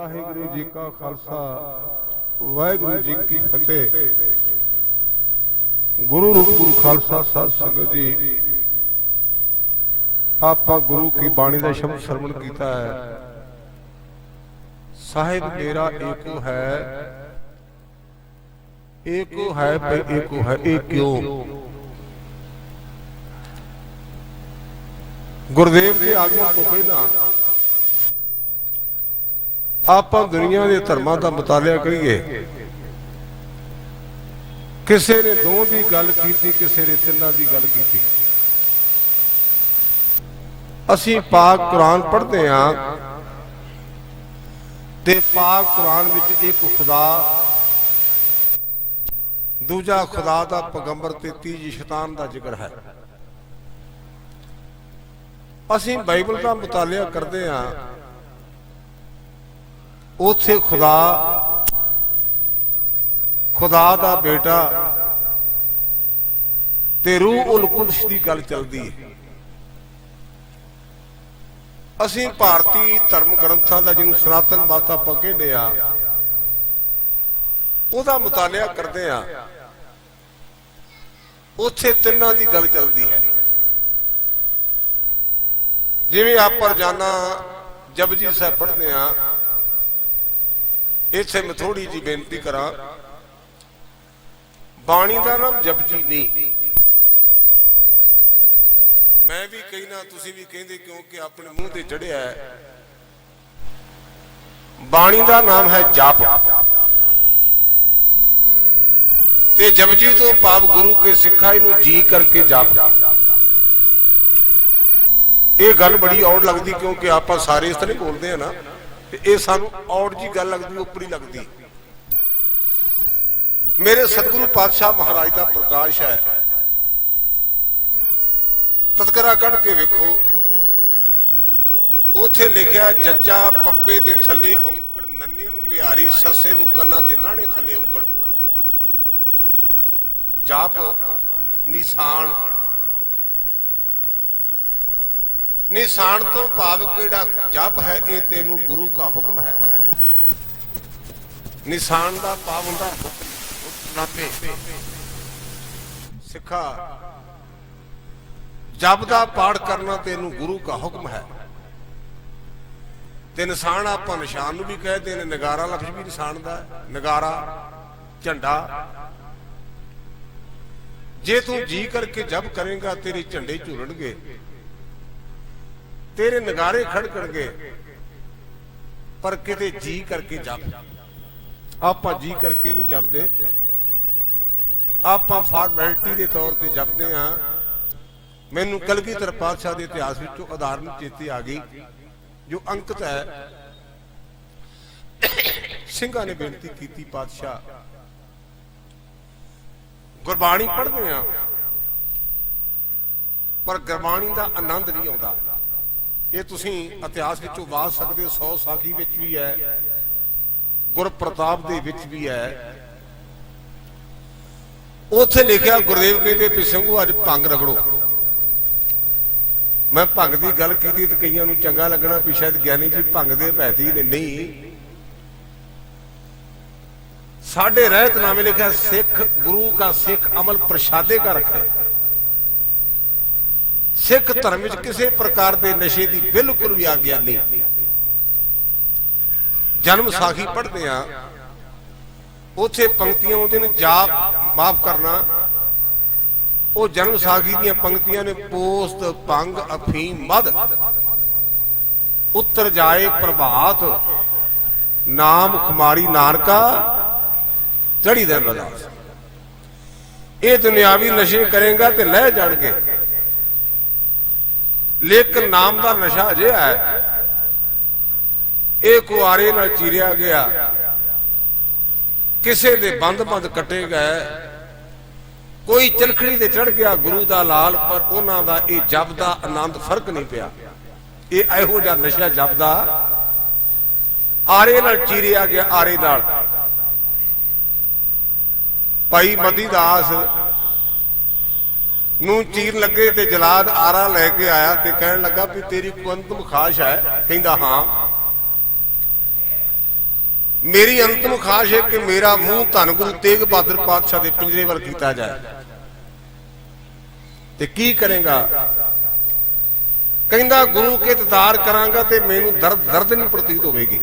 वाहिगुरु जी का खालसा वाहिगुरु जी की फतेह। गुरु रूप गुरु खालसा साध संगत जी, आपां गुरु की बाणी का शब्द श्रवण किया है। साहिब मेरा एको है, एको है पे एको है, एक क्यों? गुरुदेव की आज्ञा तो कहना आपां दुनिया के धर्मां दा मुतालिया करिए। किसी ने दो की गल की, किसी ने तिना की गल की। असीं पाक कुरान पढ़ते हैं ते पाक कुरान विच एक खुदा, दूजा खुदा दा पैगंबर ते तीजी शैतान दा जिक्र है। असीं बाइबल का मुतालिया करते हैं, उत्थे खुदा, खुदा दा बेटा ते रूह उल कुदस की गल चलती है। असीं भारतीय धर्म ग्रंथां दा जिन्हों सनातन मत आपां कहने आ, उहदा मुतालिया करते हैं, उत्थे तिन्हां दी गल चलती है। जिवें आप रोजाना जपजी साहिब पढ़ते हैं, इत्थे मैं थोड़ी जी बेनती करा, बाणी का नाम जपजी नहीं। मैं भी कहना, तुसीं भी कहंदे, क्योंकि अपने मुंह ते चढ़िया है। बाणी का नाम है जाप, ते जपजी तो भाव गुरु के सिखाई नूं जी करके जाप। ये गल बड़ी औड़ लगती, क्योंकि आप सारे इस तरह बोलते हैं ना, ये सानू औड़ जी गल लगती, उपरी लगती। मेरे सतगुरु पातशाह महाराज का प्रकाश है, तस्करा कढ़ के वेखो, उथे लिखिया जज्जा पप्पे ते थले औंकड़, नन्ने नूं बिहारी, ससे नूं कन्ना ते नाणे थले औंकड़। जाप निशान, निशान तो भाव केड़ा जप है, ये तेनू गुरु का हुक्म है। निशान का भाव हुंदा नापे सिखा, जप का पाठ करना तेनू गुरु का हुक्म है। ते निशान आप निशान भी कहते हैं, नगारा लफ्ज भी निशान का, नगारा झंडा। जे तू जी करके जप करेगा, तेरे झंडे झूलणगे, तेरे नगारे खड़कणगे, पर किते जी करके जप। आप जी करके नहीं जपते, आप फॉर्मैलिटी के तौर पर जपते हैं। मैनू कलगीधर पातशाह के इतिहास विचों उदाहरण चेते आ गई, जो अंकित है। सिंघां ने बेनती की, पातशाह गुरबाणी पढ़ते हैं, पर गुरबाणी का आनंद नहीं आता। ये तुसीं इतिहास विचों वाच सकते हो, 100 साखी विच भी है, गुर प्रताप दे विच भी है। उत्थे लिखिया गुरुदेव कहते भी ਸਿੰਘੋ अज भंग रगड़ो। मैं भंग की गल की तो कईयां नूं चंगा लगना भी शायद ज्ञानी जी भंग दे भैती ने, नहीं। साडे रहतनामे लिखा सिख गुरु का सिख अमल प्रसादे का रखे। सिख धर्म में किसी प्रकार के नशे की बिल्कुल भी आज्ञा नहीं। जन्म साखी पढ़ते हैं, उथे पंक्तियां आउंदियां ने, जाप माफ करना, वो जन्म साखी दी पंक्तियां ने, पोस्त भंग अफीम मद उत्तर जाए प्रभात, नाम खुमारी नानका चढ़ी दिन रदास। ये दुनियावी नशे करेगा तो लह जाएंगे, लेकिन नाम का नशा अजिहा है, ये कुआरे नाल चीरिया गया, किसे दे बंद बंद कटे गए, कोई चरखड़ी ते चढ़ गया गुरु का लाल, पर उन्हां दा ये जप दा आनंद फर्क नहीं पिया। ये इहो जिहा नशा जप दा, आरे नाल चीरिया गया, आरे नाल। भाई मतीदास नूं चीर लगे ते जलाद आरा लैके आया ते कहन लगा भी तेरी कोई अंतिम खाश है? कहंदा हां। मेरी अंतिम खाश है कि मेरा मूंह धन गुरु तेग बहादुर पातशाह के पिंजरे वाल किया जाए। ते की करेगा? कहंदा गुरु के दीदार करांगा ते मैनू दर्द नहीं प्रतीत होगी।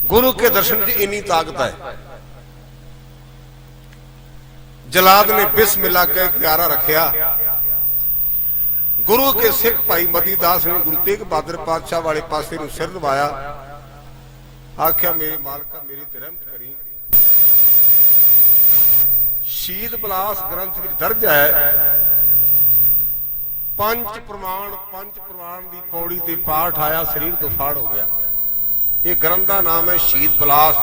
गुरु के दर्शन की इन्नी ताकत है। जलाद ने बिस्मिल्लाह कह के आरा रखिया। गुरु के सिख भाई मतीदास ने गुरु तेग बहादुर पातशाह वाले पासे नूं सिर नवाया। आख्या मेरे मालका मेरी ते रहमत करी। शहीद बिलास ग्रंथ में दर्ज है पंच प्रमाण की पौड़ी ते पाठ आया शरीर तो फाड़ हो गया। ये ग्रंथ का नाम है शहीद बिलास।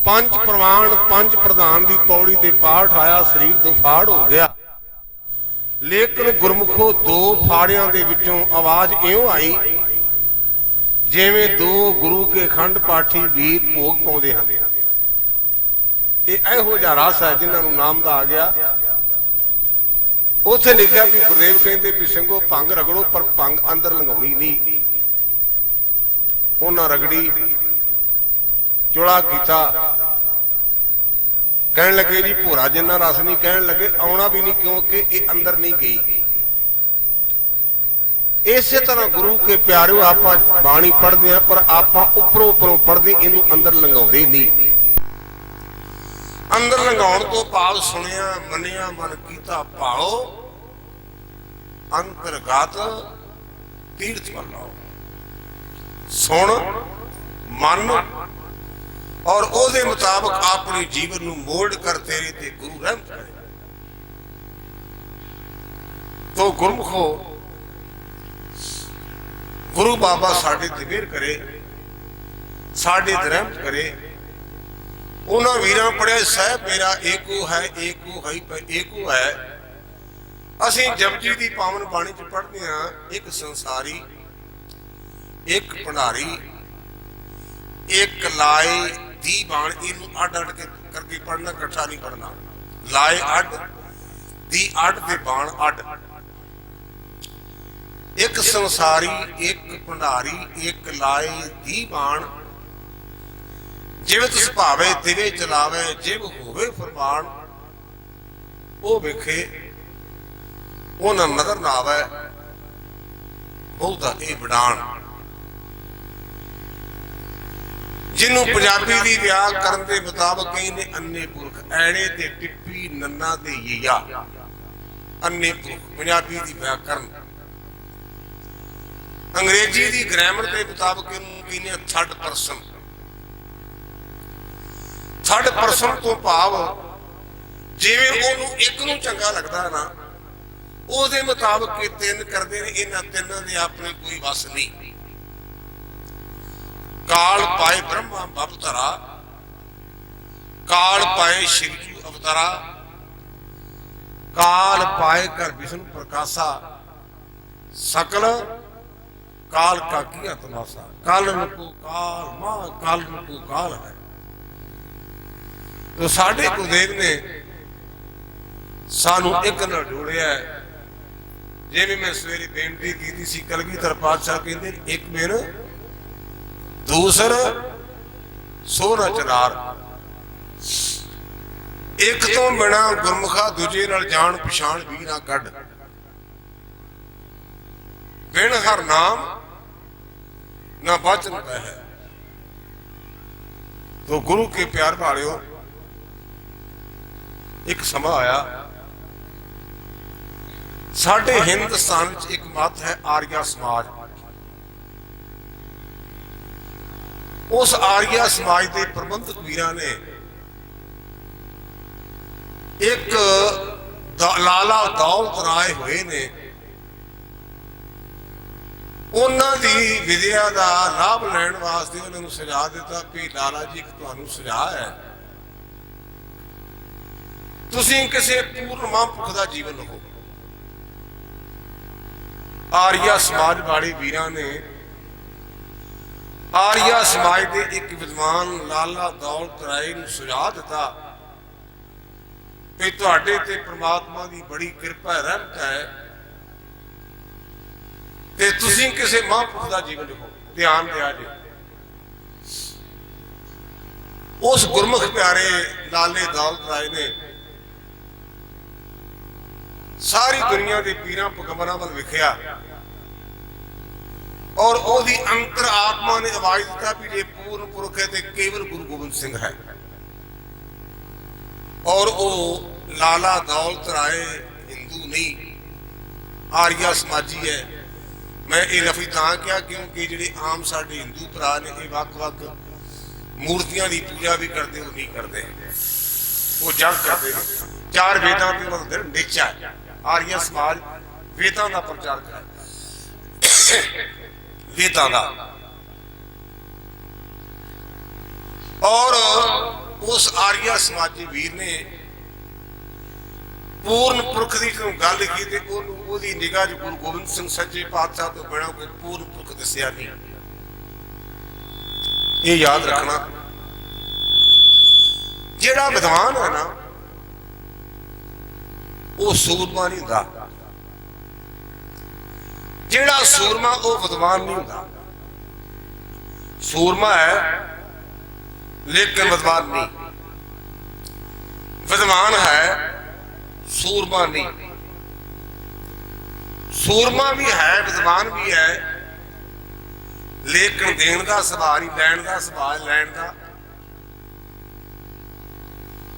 पंच प्रमाण पंच प्रधान की पौड़ी ते पाठ आया शरीर तो फाड़ हो गया। लेकिन गुरमुखो दो फाड़ियां दे विचों आवाज इउं आई जिवें दो गुरु के खंड पाठी वीर भोग पाउंदे हन। इहो जिहा रस है जिन्हां नूं नाम दा आ गया। उत्थे लिखिया भी गुरदेव कहंदे भी ਸਿੰਘੋ ਭੰਗ रगड़ो पर भंग अंदर लंघाउणी नहीं। उन्हां रगड़ी चुड़ा कीता। कहण लगे जी भोरा जिन्ना रस नहीं। कहण लगे आउणा भी नहीं क्योंकि ये अंदर नहीं गई। इसे तरह गुरु के प्यारे आप बाणी पढ़ते हैं पर आप उपरों उपरों पढ़ते इनू अंदर लंघाउंदे नहीं। अंदर लंघाउण तो भाव सुनिया मनिया मन कीता भाओ अंतरगत तीर्थ पर लाओ। सुन मन और ओदे मुताबिक अपने जीवन नूं मोड़ कर तेरे ते गुरु रहमत करे। तो गुरमुखो गुरु बाबा साडे ते मेहर करे, साडे ते रहमत करे। उन्हां वीरां पढ़िया साहब मेरा एको है एको है। असीं जपजी दी पावन बाणी च पढ़दे हां एक संसारी एक भंडारी एक लाए दी बाण। इनू अड अड के करके पढ़ना, इकट्ठा नहीं पढ़ना। लाए अड दी अड ते बाण अड। एक संसारी एक भंडारी एक लाए दी बाण। जिवें तिस भावे तिवें चलावे जिव होवे फरमान। ओ वेखे ओ ना नजर ना आवे बहुता ए वडाण। जिन्हों पंजाबी दी व्याकरण के मुताबिक कहने अन्ने पुरख ऐणे ते टिप्पी नन्ना ते यया। अन्ने पुरख पंजाबी दी व्याकरण। अंग्रेजी दी ग्रामर के मुताबिक कहने थर्ड परसन। थर्ड परसन तो भाव जिवें ओनू एक नूं चंगा लगदा है ना ओदे मुताबिक ये तीन करदे ने। इन्हां तिन्नां दे अपने कोई वस नहीं। काल पाए ब्रह्मा अवतारा काल पाए शिवजी अवतारा काल पाए कर विष्णु प्रकाशा सकल काल का किया तमाशा। काल नको काल मां काल नको काल है। तो साडे गुरुदेव ने सानू एक नाल जोड़िया है। जिवें मैं सवेरे बेनती की सी कलगीधर पातशाह कहंदे एक मेर दूसर सोना चनार। एक तो बिना गुरमुखा दूजे नाल जान पछाण भी ना कढ। बिन हर नाम ना वचन पै। तो गुरु के प्यार वालियो एक समा आया साडे हिंदुस्तान च एक मत है आर्या समाज। उस आर्या समाज के प्रबंधक वीरां ने एक लाला दौलत राय हुए ने। उन्हां दी विद्या का लाभ लैण वास्ते उन्होंने सुझा दिता भी लाला जी एक तुहानूं सुझाव है तुसीं किसी पूर्ण महापुरुष का जीवन लहो। आर्या समाज वाले वीरां ने आर्या समाज के एक विद्वान लाला दौलत राय नूं सुझाव दिता भी तुहाडे ते परमात्मा की बड़ी कृपा रहमत है ते तुसीं किसी महापुरुष का जीवन लिखो। ध्यान दिया जी उस गुरमुख प्यारे लाले दौलत राय ने सारी दुनिया के पीरां पैगंबरां वल वेखिया और ओदी अंतर आत्मा ने आवाज दिता भी जे पूर्ण पुरख है तो केवल गुरु गोबिंद सिंह है। और वो लाला दौलत राय हिंदू नहीं आर्या समाजी है। मैं ये लफी तां क्या क्योंकि जिहड़े आम साडे हिंदू भरा ने ये वख-वख मूर्तियां की पूजा भी करते वो नहीं करते, वो जग करते हैं। चार वेदां के मतलब निचा है। आर्य समाज वेदां का प्रचार करे, वेदां का। और उस आर्य समाजी वीर ने पूर्ण पुरख की जो गल की तो निगाह च गुरु गोबिंद सिंह सच्चे पातशाह तो बिना कोई पूर्ण पुरख दसिया नहीं। ये याद रखना, जेड़ा विद्वान है ना वो सूरमा नहीं होता, जेड़ा सूरमा वो विद्वान नहीं होता। सूरमा है लेकिन विद्वान नहीं, विद्वान है सूरमा नहीं। सूरमा भी है विद्वान भी है लेकिन देन का सुभाव नहीं, लैण का सुभाव लैण का।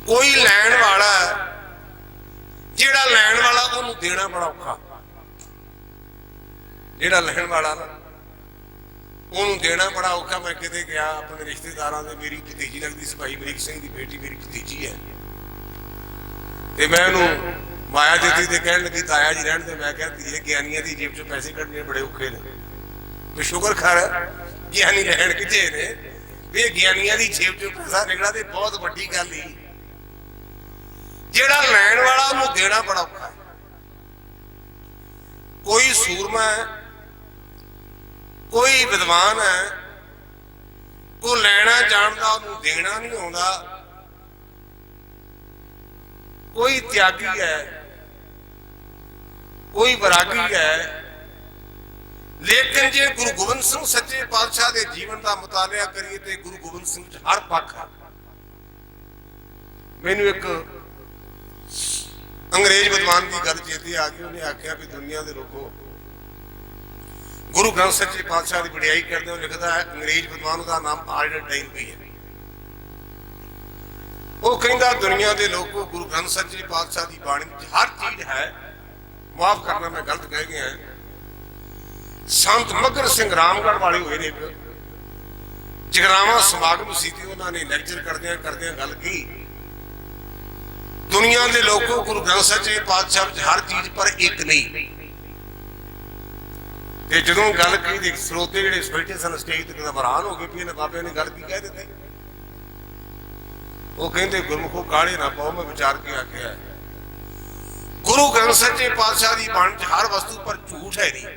कोई लैण वाला जेड़ा लैण वाला उन्होंने देना बड़ा औखा, जेड़ा लैण वाला ना उन्होंने देना बड़ा औखा। मैं किते गया अपने रिश्तेदारां दे, मेरी भतीजी लगती सिपाही अमरीक सिंह की बेटी मेरी भतीजी है, तो मैं उन्होंने माया देती तो कहने लगी ताया जी रहने दे। मैं क्या धीए ज्ञानियों की जेब चो पैसे कढ़ने बड़े औखे ने, तो शुक्र कर ज्ञानी लैण किते ने भी ज्ञानियों की जेब चो पैसा निकला तो बहुत वड्डी गल ही। जेड़ा लैण वाला उन्होंने देना बड़ा औखा है। कोई सूरमा है, कोई विद्वान है, कोई लैना जानता उन्होंने देना नहीं आता, कोई त्यागी है, कोई वैरागी है। लेकिन जे गुरु गोबिंद सिंह सच्चे पातशाह के जीवन का मुतालिया करिए तो गुरु गोबिंद सिंह हर पक्ष है। मैनू एक अंग्रेज विद्वान की गल चेते आ गई, उन्हें आख्या भी दुनिया के लोगों गुरु ग्रंथ सच्चे पातशाह की वडियाई करते हो लिखता है अंग्रेज विद्वान का नाम आर्डरटाइन भी है। वो कहता दुनिया के लोगों गुरु ग्रंथ सच्चे पातशाह की बाणी हर चीज है, माफ करना मैं गलत कह गया है। संत मगर सिंह रामगढ़ वाले हुए ने जगरावा समागम सी, उन्होंने लैक्चर करदे गल की दुनिया के लोगों गुरु ग्रंथ सच्चे पातशाह हर चीज पर एक नहीं। जो गल की स्रोते जो बैठे सन स्टेज तक हैरान हो गए भी इन्हें बाबे ने गल की कह दी। वो कहते गुरमुखो काले ना पाओ, मैं विचार के आख्या गुरु ग्रंथ सच्चे पातशाह की बाणी हर वस्तु पर झूठ है नहीं,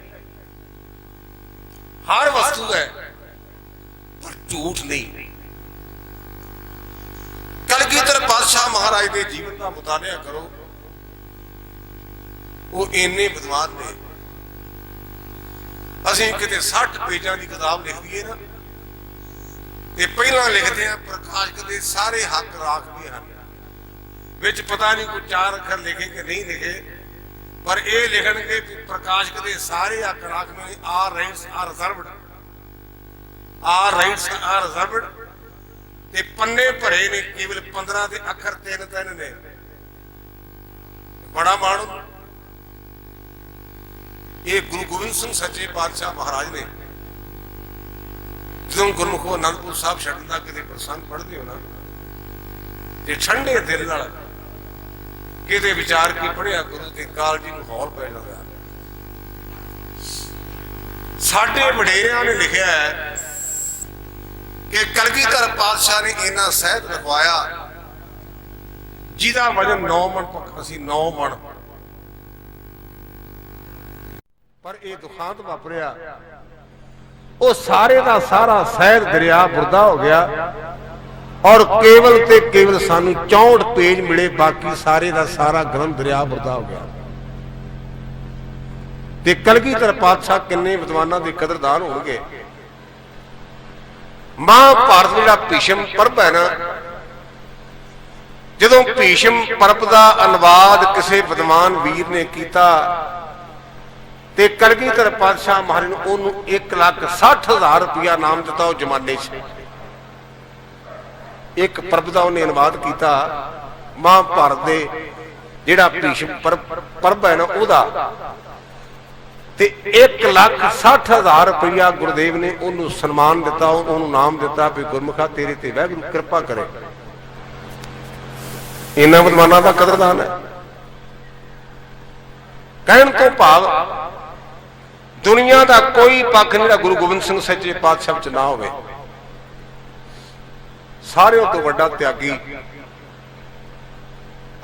हर वस्तु है पर झूठ नहीं। कलगीधर पातशाह महाराज के जीवन का मुतालिया करो, वो इन्ने विद्वान ने। असीं किते 60 पेजां की किताब लिख दीए ना ते पहला लिखते हैं प्रकाशक के सारे हक राखते हैं, विच पता नहीं कोई 4 अखर लिखे कि नहीं लिखे, पर यह लिखणगे प्रकाशक के सारे हक राखने। All rights are reserved, all rights are reserved. ते पन्ने भरे ने केवल 15 के अखर 3-3 ने, बड़ा माण। ये गुरु गोबिंद सिंह सच्चे पातशाह महाराज ने जो गुरमुखो आनंदपुर साहब छड्डण दा किते प्रसंग पढ़ते हो ना ते ठंडे दिल नाल किते विचार के पढ़िया गुरु ते काल जी नूं हौल पै जांदा। साडे वडेरियां ने लिखिया है कि कलगीधर पातशाह ने इन्ना सहत लिखवाया जिहदा वजन 9 मन पक्का सी, 9 मन। पर यह दुखांत वापरिया, वो सारे का सारा सहज दरिया बुरदा हो गया और केवल ते केवल सानू 64 पेज मिले, बाकी सारे का सारा ग्रंथ दरिया बुरदा हो गया। ते कलगीधर पातशाह किन्ने विद्वानां दे कदरदान होणगे। महाभारत जिहड़ा भीष्म पर्व है ना, जदों भीष्म पर्व का अनुवाद किसी विद्वान वीर ने किया ते कलगीधर पातशाह महाराज ने उन्होंने 1,60,000 रुपया नाम दिता। उस जमाने एक पर्व का उन्हें अनुवाद किया महाभारत के जिहड़ा भीष्म पर्व है ना उहदा, ते 1,60,000 रुपया गुरुदेव ने उन्होंने सन्मान दिता, उन्होंने नाम दिता भी गुरमुखा तेरे ते वाहिगुरू कृपा करे। इन्हां विद्वानां दा कदरदान है। कहण तो भाव दुनिया का कोई पक्ष नहीं गुरु गोबिंद सिंह सच्चे पातशाह च ना होवे। सारियों तो वड्डा त्यागी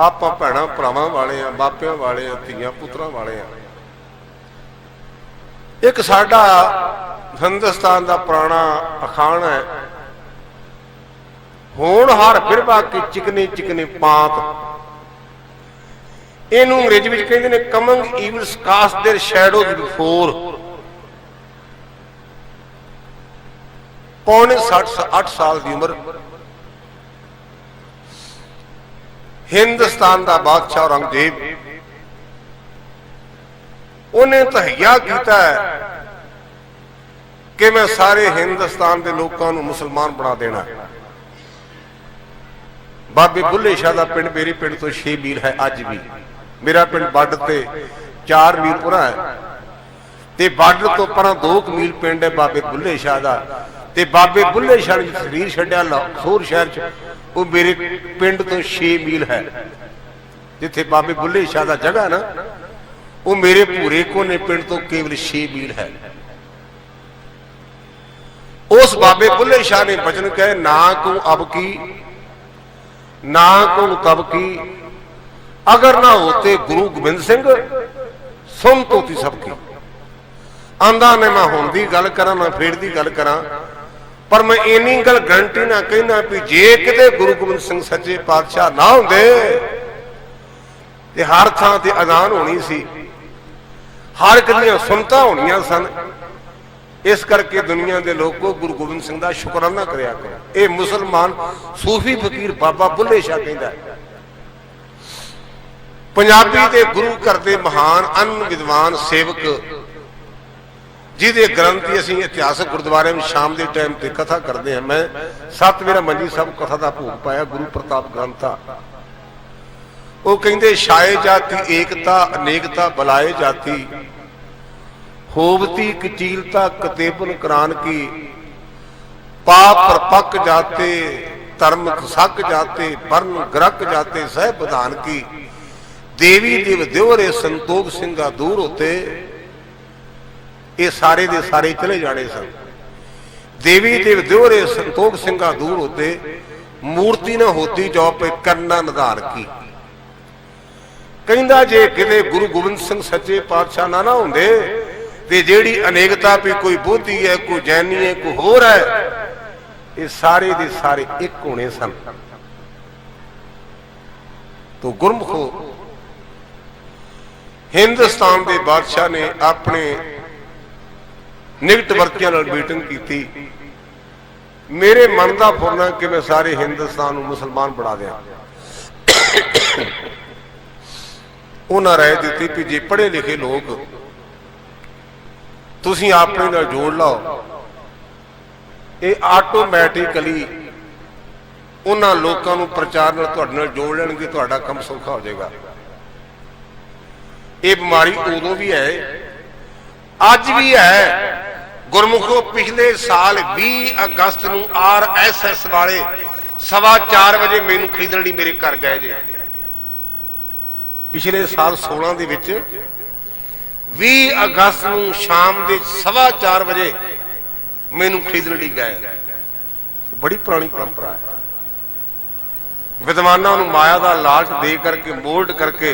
आपां भैणां भरावां वाले आ, बापियां वाले आ, धीआं पुत्रां वाले आ। एक साडा हिंदुस्तान का पुराना अखान है, होनहार बिरवा की चिकनी चिकनी पात, इनू अंग्रेजी में कहते हैं coming evils cast their shadows before. पौने 60-8 साल की उम्र, हिंदुस्तान का बादशाह औरंगजेब, उन्हें तहैया किया है कि मैं सारे हिंदुस्तान के लोगों को मुसलमान बना देना। बाबे बुल्ले शाह का पिंड मेरे पिंड तो 6 मील है, अज भी मेरा पिंड बार्डर से 4 मील पुरा है, ते बार्डर तो पर 2 मील पिंड है बाबे बुल्ले शाह का। ते बाबे बुल्ले शाह ने शरीर छड्या लाहौर शहर च, वो मेरे पिंड तो 6 मील है। जिथे बाबे बुल्ले शाह का जगह ना, वो मेरे भूरे कोने पिंड तो केवल 6 मील है। उस बाबे बुल्ले शाह ने वचन कहे, ना को अब की ना को तब की, अगर ना होते गुरु गोबिंद सिंह सुन तोती सबकी। आंदा ने मैं हुण दी गल करा ना फेर दी गल करा, पर मैं इन्नी गल गारंटी ना कहना भी जे किते गुरु गोबिंद सिंह सच्चे पातशाह ना होंदे ते हर थां ते अजान होनी सी, हर एक दियां सुनता होनियां सन। इस करके दुनिया के लोगों गुरु गोबिंद सिंह का शुकराना करया करो। ये मुसलमान सूफी फकीर बाबा बुल्ले शाह कहता है। पंजाबी के गुरु घर के महान अन विद्वान सेवक जिहदे ग्रंथ असीं इतिहासक गुरुद्वारे में शाम के टाइम पर कथा करते हैं। मैं 7 वेरा मंजी साहब कथा का भोग पाया, गुरु प्रताप ग्रंथ था। वो कहते छाए जाति एकता अनेकता बलाए जाति, होवती कचीलता कतेबन करान की, पाप परपक जाते धर्म खसक जाते, वर्ण ग्रक जाते सह बधान की, देवी देव देवरे संतोख सिंगा दूर होते। ये सारे दे सारे चले जाने सन। देवी देव देवरे संतोख सिंगा दूर होते, मूर्ति न होती जो पे करना निधान की। कहंदा जे किते गुरु गोबिंद सिंह सच्चे पातशाह ना होंदे ते जेड़ी अनेकता भी कोई बोधी है, कोई जैनी है, कोई होर है, ये सारे दे सारे एक होने सन। तो गुरमुखो हिंदुस्तान के बादशाह ने अपने निकट वर्तियां नाल मीटिंग की। मेरे मन का फुरना कि मैं सारे हिंदुस्तान मुसलमान बना दिया। उन्हें राय दी कि जे पढ़े लिखे लोग तुसीं अपने नाल जोड़ लो, ये आटोमैटिकली उन्हां लोकां नूं प्रचार नाल तुहाडे नाल जोड़ लैणगे, तुहाडा काम सौखा हो जाएगा। ये बीमारी उदों भी है, अज भी है। गुरमुखों पिछले साल 20 अगस्त नूं RSS वाले 4:15 बजे मैनूं खरीदण लई मेरे घर गए जे। पिछले साल 16 दे विच 20 अगस्त नूं शाम के 4:15 बजे मैनूं खरीदण लई गए। बड़ी पुरानी परंपरा है। विद्वानां नूं माया का लालच दे करके मोल्ड करके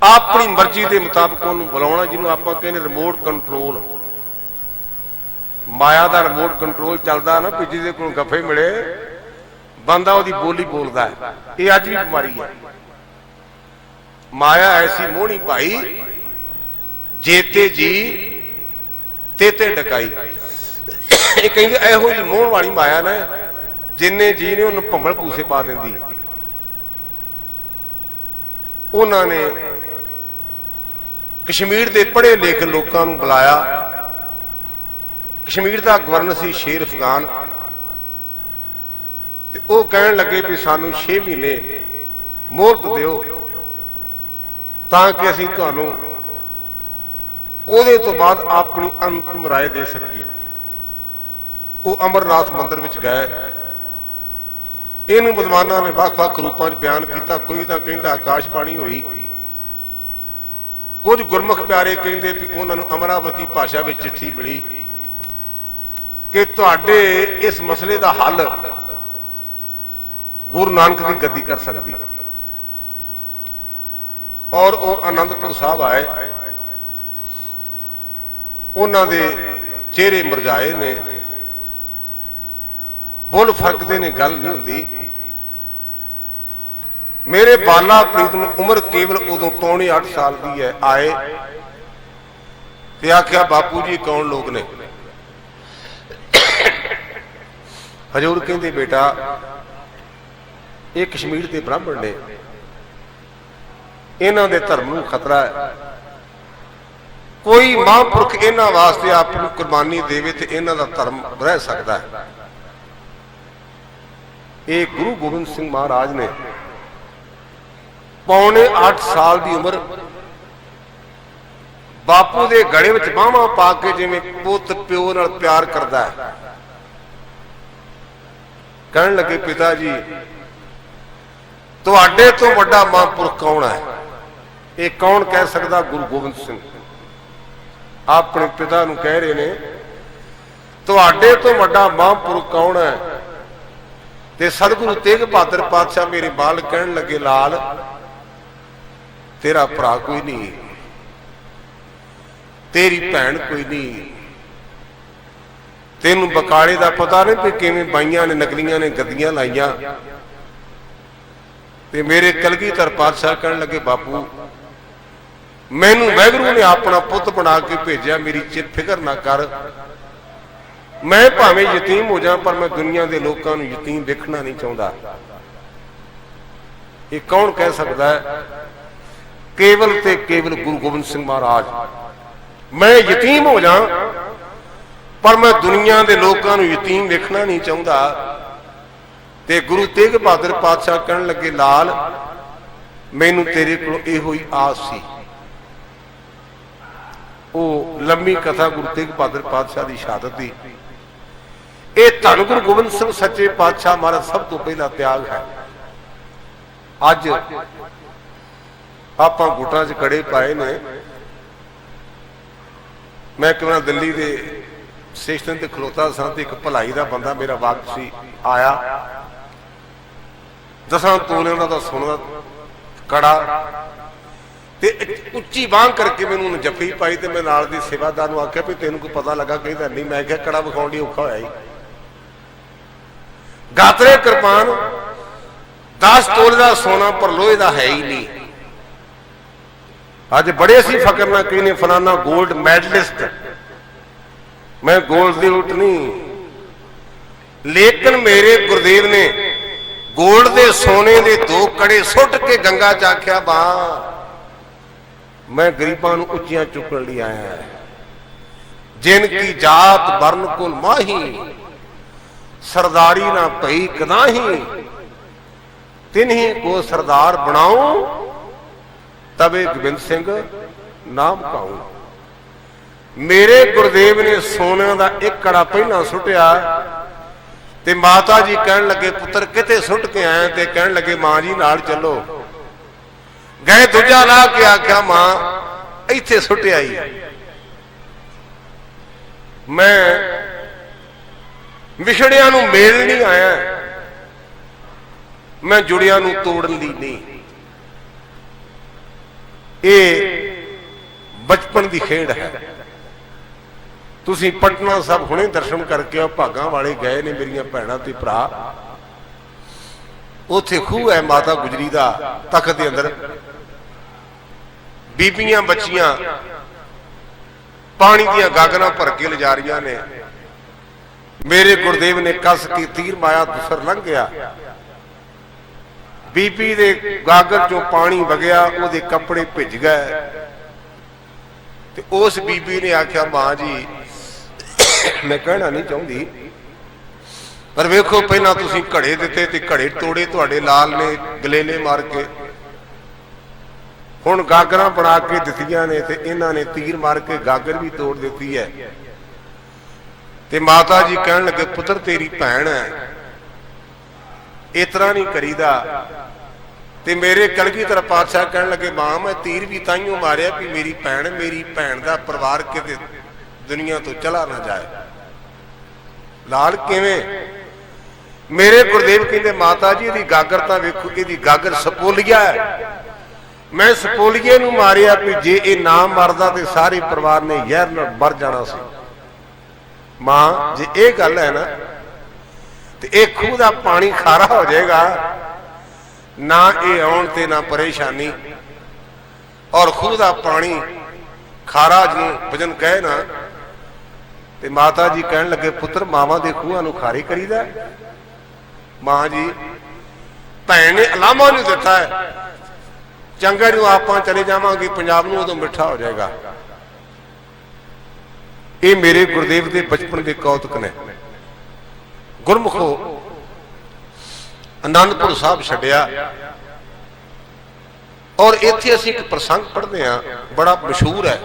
अपनी मर्जी के मुताबिक उन्होंने बुलाना, जिन्होंने आप कहने रिमोट कंट्रोल। माया का रिमोट कंट्रोल चलता ना, भी जिसे को गफे मिले बंदा उसकी बोली बोलता है। ये अज भी बीमारी है। माया ऐसी मोहनी भाई, जेते जी तेते डकाई। ਇਹ ਕਹਿੰਦੇ ਇਹੋ ਜਿਹੀ ਮੋਹਣ ਵਾਲੀ ਮਾਇਆ ਨਾ ਜਿੰਨੇ ਜੀ ਨੇ ਉਹਨੂੰ ਭੰਬਲ ਭੂਸੇ ਪਾ ਦਿੰਦੀ। ਉਹਨਾਂ ਨੇ ਕਸ਼ਮੀਰ ਦੇ ਪੜ੍ਹੇ ਲਿਖੇ ਲੋਕਾਂ ਨੂੰ ਬੁਲਾਇਆ। ਕਸ਼ਮੀਰ ਦਾ ਗਵਰਨਰ ਸੀ ਸ਼ੇਰ ਅਫਗਾਨ, ਤੇ ਉਹ ਕਹਿਣ ਲੱਗੇ ਵੀ ਸਾਨੂੰ 6 ਮਹੀਨੇ ਮੋਹਲਤ ਦਿਓ ਤਾਂ ਕਿ ਅਸੀਂ ਤੁਹਾਨੂੰ ਉਹਦੇ ਤੋਂ ਬਾਅਦ ਆਪਣੀ ਅੰਤਿਮ ਰਾਏ ਦੇ ਸਕੀਏ। ਉਹ ਅਮਰਨਾਥ ਮੰਦਿਰ ਵਿੱਚ ਗਏ। ਇਹਨੂੰ ਵਿਦਵਾਨਾਂ ਨੇ ਵੱਖ-ਵੱਖ ਰੂਪਾਂ 'ਚ ਬਿਆਨ ਕੀਤਾ। ਕੋਈ ਤਾਂ ਕਹਿੰਦਾ ਆਕਾਸ਼ਬਾਣੀ ਹੋਈ, ਕੁਝ ਗੁਰਮੁਖ ਪਿਆਰੇ ਕਹਿੰਦੇ ਵੀ ਉਹਨਾਂ ਨੂੰ ਅਮਰਾਵਤੀ ਭਾਸ਼ਾ ਵਿੱਚ ਚਿੱਠੀ ਮਿਲੀ ਕਿ ਤੁਹਾਡੇ ਇਸ ਮਸਲੇ ਦਾ ਹੱਲ ਗੁਰੂ ਨਾਨਕ ਦੀ ਗੱਦੀ ਕਰ ਸਕਦੀ। ਔਰ ਉਹ ਆਨੰਦਪੁਰ ਸਾਹਿਬ ਆਏ। ਉਹਨਾਂ ਦੇ ਚਿਹਰੇ ਮੁਰਝਾਏ ਨੇ, ਬੁੱਲ ਫਰਕਦੇ ਨੇ, ਗੱਲ ਨਹੀਂ ਹੁੰਦੀ। ਮੇਰੇ ਬਾਲਾ ਪ੍ਰੀਤਮ ਉਮਰ ਕੇਵਲ ਉਦੋਂ ਪੌਣੇ 8 ਸਾਲ ਦੀ ਹੈ। ਆਏ ਤੇ ਆਖਿਆ ਬਾਪੂ ਜੀ ਕੌਣ ਲੋਕ ਨੇ? ਹਜ਼ੂਰ ਕਹਿੰਦੇ ਬੇਟਾ ਇਹ ਕਸ਼ਮੀਰ ਦੇ ਬ੍ਰਾਹਮਣ ਨੇ, ਇਹਨਾਂ ਦੇ ਧਰਮ ਨੂੰ ਖਤਰਾ ਹੈ। ਕੋਈ ਮਹਾਂਪੁਰਖ ਇਹਨਾਂ ਵਾਸਤੇ ਆਪਣੀ ਕੁਰਬਾਨੀ ਦੇਵੇ ਤੇ ਇਹਨਾਂ ਦਾ ਧਰਮ ਰਹਿ ਸਕਦਾ ਹੈ। ਇਹ ਗੁਰੂ ਗੋਬਿੰਦ ਸਿੰਘ ਮਹਾਰਾਜ ਨੇ ਪੌਣੇ 8 ਸਾਲ ਦੀ ਉਮਰ ਬਾਪੂ ਦੇ ਗਲੇ ਵਿੱਚ ਬਾਹਾਂ ਪਾ ਕੇ ਜਿਵੇਂ ਪੁੱਤ ਪਿਓ ਨਾਲ ਪਿਆਰ ਕਰਦਾ ਹੈ, ਕਹਿਣ ਲੱਗੇ ਪਿਤਾ ਜੀ ਤੁਹਾਡੇ ਤੋਂ ਵੱਡਾ ਮਹਾਂਪੁਰਖ ਕੌਣ ਹੈ? ਇਹ ਕੌਣ ਕਹਿ ਸਕਦਾ? ਗੁਰੂ ਗੋਬਿੰਦ ਸਿੰਘ ਆਪਣੇ ਪਿਤਾ ਨੂੰ ਕਹਿ ਰਹੇ ਨੇ ਤੁਹਾਡੇ ਤੋਂ ਵੱਡਾ ਮਹਾਂਪੁਰਖ ਕੌਣ ਹੈ? ਤੇ ਸਤਿਗੁਰੂ ਤੇਗ ਬਹਾਦਰ ਪਾਤਸ਼ਾਹ ਮੇਰੇ ਬਾਲ ਕਹਿਣ ਲੱਗੇ ਲਾਲ ਤੇਰਾ ਭਰਾ ਕੋਈ ਨਹੀਂ, ਤੇਰੀ ਭੈਣ ਕੋਈ ਨਹੀਂ, ਤੈਨੂੰ ਬਕਾਲੇ ਦਾ ਪਤਾ ਨਹੀਂ ਵੀ ਕਿਵੇਂ ਬਾਈਆਂ ਨੇ ਨਕਲੀਆਂ ਨੇ ਗੱਦੀਆਂ ਲਾਈਆਂ। ਤੇ ਮੇਰੇ ਕਲਗੀਧਰ ਪਾਤਸ਼ਾਹ ਕਹਿਣ ਲੱਗੇ ਬਾਪੂ ਮੈਨੂੰ ਵਾਹਿਗੁਰੂ ਨੇ ਆਪਣਾ ਪੁੱਤ ਬਣਾ ਕੇ ਭੇਜਿਆ, ਮੇਰੀ ਫਿਕਰ ਨਾ ਕਰ, ਮੈਂ ਭਾਵੇਂ ਯਤੀਮ ਹੋ ਜਾ ਪਰ ਮੈਂ ਦੁਨੀਆ ਦੇ ਲੋਕਾਂ ਨੂੰ ਯਤੀਮ ਵੇਖਣਾ ਨਹੀਂ ਚਾਹੁੰਦਾ। ਇਹ ਕੌਣ ਕਹਿ ਸਕਦਾ ਹੈ? ਕੇਵਲ ਤੇ ਕੇਵਲ ਗੁਰੂ ਗੋਬਿੰਦ ਸਿੰਘ ਮਹਾਰਾਜ। ਮੈਂ ਯਤੀਮ ਹੋ ਜਾ ਪਰ ਮੈਂ ਦੁਨੀਆ ਦੇ ਲੋਕਾਂ ਨੂੰ ਯਤੀਮ ਵੇਖਣਾ ਨਹੀਂ ਚਾਹੁੰਦਾ। ਤੇ ਗੁਰੂ ਤੇਗ ਬਹਾਦਰ ਪਾਤਸ਼ਾਹ ਕਹਿਣ ਲੱਗੇ ਲਾਲ ਮੈਨੂੰ ਤੇਰੇ ਕੋਲ ਇਹੋ ਹੀ ਆਸ ਸੀ। ਉਹ ਲੰਮੀ ਕਥਾ ਗੁਰੂ ਤੇਗ ਬਹਾਦਰ ਪਾਤਸ਼ਾਹ ਦੀ ਸ਼ਹਾਦਤ ਦੀ। ਇਹ ਧੰਨ ਗੁਰੂ ਗੋਬਿੰਦ ਸਿੰਘ ਸੱਚੇ ਪਾਤਸ਼ਾਹ ਮਹਾਰਾਜ ਸਭ ਤੋਂ ਪਹਿਲਾ ਤਿਆਗ ਹੈ। ਅੱਜ ਆਪਾਂ ਗੁੱਟਾਂ 'ਚ ਕੜੇ ਪਾਏ ਨੇ। ਮੈਂ ਕਿਹਾ ਦਿੱਲੀ ਦੇ ਸਟੇਸ਼ਨ ਤੇ ਖਲੋਤਾ ਸਾਂ ਤੇ ਇੱਕ ਭਲਾਈ ਦਾ ਬੰਦਾ ਮੇਰਾ ਵਾਕਫ ਸੀ ਆਇਆ। 10 ਤੋਲੇ ਉਹਨਾਂ ਦਾ ਸੋਨੇ ਦਾ ਕੜਾ ਤੇ ਉੱਚੀ ਬਾਂਹ ਕਰਕੇ ਮੈਨੂੰ ਉਹਨੇ ਜੱਫੀ ਪਾਈ ਤੇ ਮੈਂ ਨਾਲ ਦੀ ਸੇਵਾਦਾਰ ਨੂੰ ਆਖਿਆ ਵੀ ਤੈਨੂੰ ਕੋਈ ਪਤਾ ਲੱਗਾ? ਕਹਿੰਦਾ ਨਹੀਂ। ਮੈਂ ਕਿਹਾ ਕੜਾ ਵਿਖਾਉਣ ਲਈ ਔਖਾ ਹੋਇਆ ਜੀ। ਗਾਤਰੇ ਕਿਰਪਾਨ 10 ਤੋਲੇ ਦਾ ਸੋਨਾ ਪਰ ਲੋਹੇ ਦਾ ਹੈ ਹੀ ਨਹੀਂ। ਅੱਜ ਬੜੇ ਅਸੀਂ ਫਕਰ ਨਾਲ ਕਹਿੰਦੇ ਫਲਾਨਾ ਗੋਲਡ ਮੈਡਲਿਸਟ। ਮੈਂ ਗੋਲਡ ਦੀ ਉਲਟ ਨਹੀਂ, ਲੇਕਿਨ ਮੇਰੇ ਗੁਰਦੇਵ ਨੇ ਗੋਲਡ ਦੇ ਸੋਨੇ ਦੇ 2 ਕੜੇ ਸੁੱਟ ਕੇ ਗੰਗਾ 'ਚ ਆਖਿਆ ਬਾ ਮੈਂ ਗਰੀਬਾਂ ਨੂੰ ਉੱਚੀਆਂ ਚੁੱਕਣ ਲਈ ਆਇਆ। ਜਿਨ ਕੀ ਜਾਤ ਵਰਨ ਕੁਲ ਮਾਹੀ ਸਰਦਾਰੀ ਨਾ ਭਈ ਕਦਾਹੀ ਤਿਨਹੀ ਕੋ ਸਰਦਾਰ ਬਣਾਉ ਤਵੇ ਗੋਬਿੰਦ ਸਿੰਘ ਨਾਮ ਕਾਉ। ਮੇਰੇ ਗੁਰਦੇਵ ਨੇ ਸੋਨੇ ਦਾ 1 ਕੜਾ ਪਹਿਲਾਂ ਸੁੱਟਿਆ ਤੇ ਮਾਤਾ ਜੀ ਕਹਿਣ ਲੱਗੇ ਪੁੱਤਰ ਕਿਤੇ ਸੁੱਟ ਕੇ ਆਏ? ਤੇ ਕਹਿਣ ਲੱਗੇ ਮਾਂ ਜੀ ਨਾਲ ਚੱਲੋ। ਗਏ ਦੂਜਾ ਲਾ ਕੇ ਆਖਿਆ ਮਾਂ ਇੱਥੇ ਸੁੱਟਿਆ ਹੀ। ਮੈਂ ਵਿਛੜਿਆਂ ਨੂੰ ਮੇਲ ਨਹੀਂ ਆਇਆ, ਮੈਂ ਜੁੜਿਆਂ ਨੂੰ ਤੋੜਨ ਦੀ ਨਹੀਂ। ਇਹ ਬਚਪਨ ਦੀ ਖੇਡ ਹੈ। ਤੁਸੀਂ ਪਟਨਾ ਸਾਹਿਬ ਹੁਣੇ ਦਰਸ਼ਨ ਕਰਕੇ ਆ, ਭਾਗਾਂ ਵਾਲੇ ਗਏ ਨੇ ਮੇਰੀਆਂ ਭੈਣਾਂ ਤੇ ਭਰਾ। ਉੱਥੇ ਖੂਹ ਹੈ ਮਾਤਾ ਗੁਜਰੀ ਦਾ ਤਖਤ ਦੇ ਅੰਦਰ। ਬੀਬੀਆਂ ਬੱਚੀਆਂ ਪਾਣੀ ਦੀਆਂ ਗਾਗਰਾਂ ਭਰ ਕੇ ਲਿਜਾ ਰਹੀਆਂ ਨੇ। मेरे गुरुदेव ने कस की तीर माया दुसर लंघ गया। बीबी दे गागर चों पानी वगया, उहदे कपड़े भिज गए। ते उस बीबी ने आख्या मां जी मैं कहना नहीं चाहती, पर वेखो पहला तुसीं घड़े दिते ते घड़े तोड़े तुहाडे लाल ने गलेले मार के, हुण गागरां बना के दित्तियां ने ते इन्हां ने तीर मार के गागर भी तोड़ दित्ती है। ते माता जी कहन लगे पुत्र तेरी भैन है, इस तरह नहीं करीदा। ते मेरे कलगीधर पातशाह कहन लगे मां मैं तीर भी ताइयों मारिया भी मेरी भैन दा परिवार किते दुनिया तो चला ना जाए। लाल किवें? मेरे गुरुदेव कहते माता जी इहदी गागर तां वेखो, इहदी गागर सपोलिया है, मैं सपोलिए नूं मारिया भी जे ये ना मरदा ते सारे परिवार ने जहर नाल मर जाना सी। मां जे ये गल है ना तो यह खूह का पानी खारा हो जाएगा, ना ये आउण ते ना परेशानी। और खूह का पानी खारा जिन्हों भजन कहे ना, तो माता जी कहन लगे पुत्र मावां दे खूहां नूं खारे करीदा। मां जी भैन ने अलामा नहीं दिता है, चंगा जो आप चले जावांगे पंजाब नूं उदों मिठा हो जाएगा। ये मेरे गुरुदेव के बचपन के कौतुक ने। गुरमुखो आनंदपुर साहब छड्डिया और इत्थे असीं एक प्रसंग पढ़ते हैं, बड़ा मशहूर है।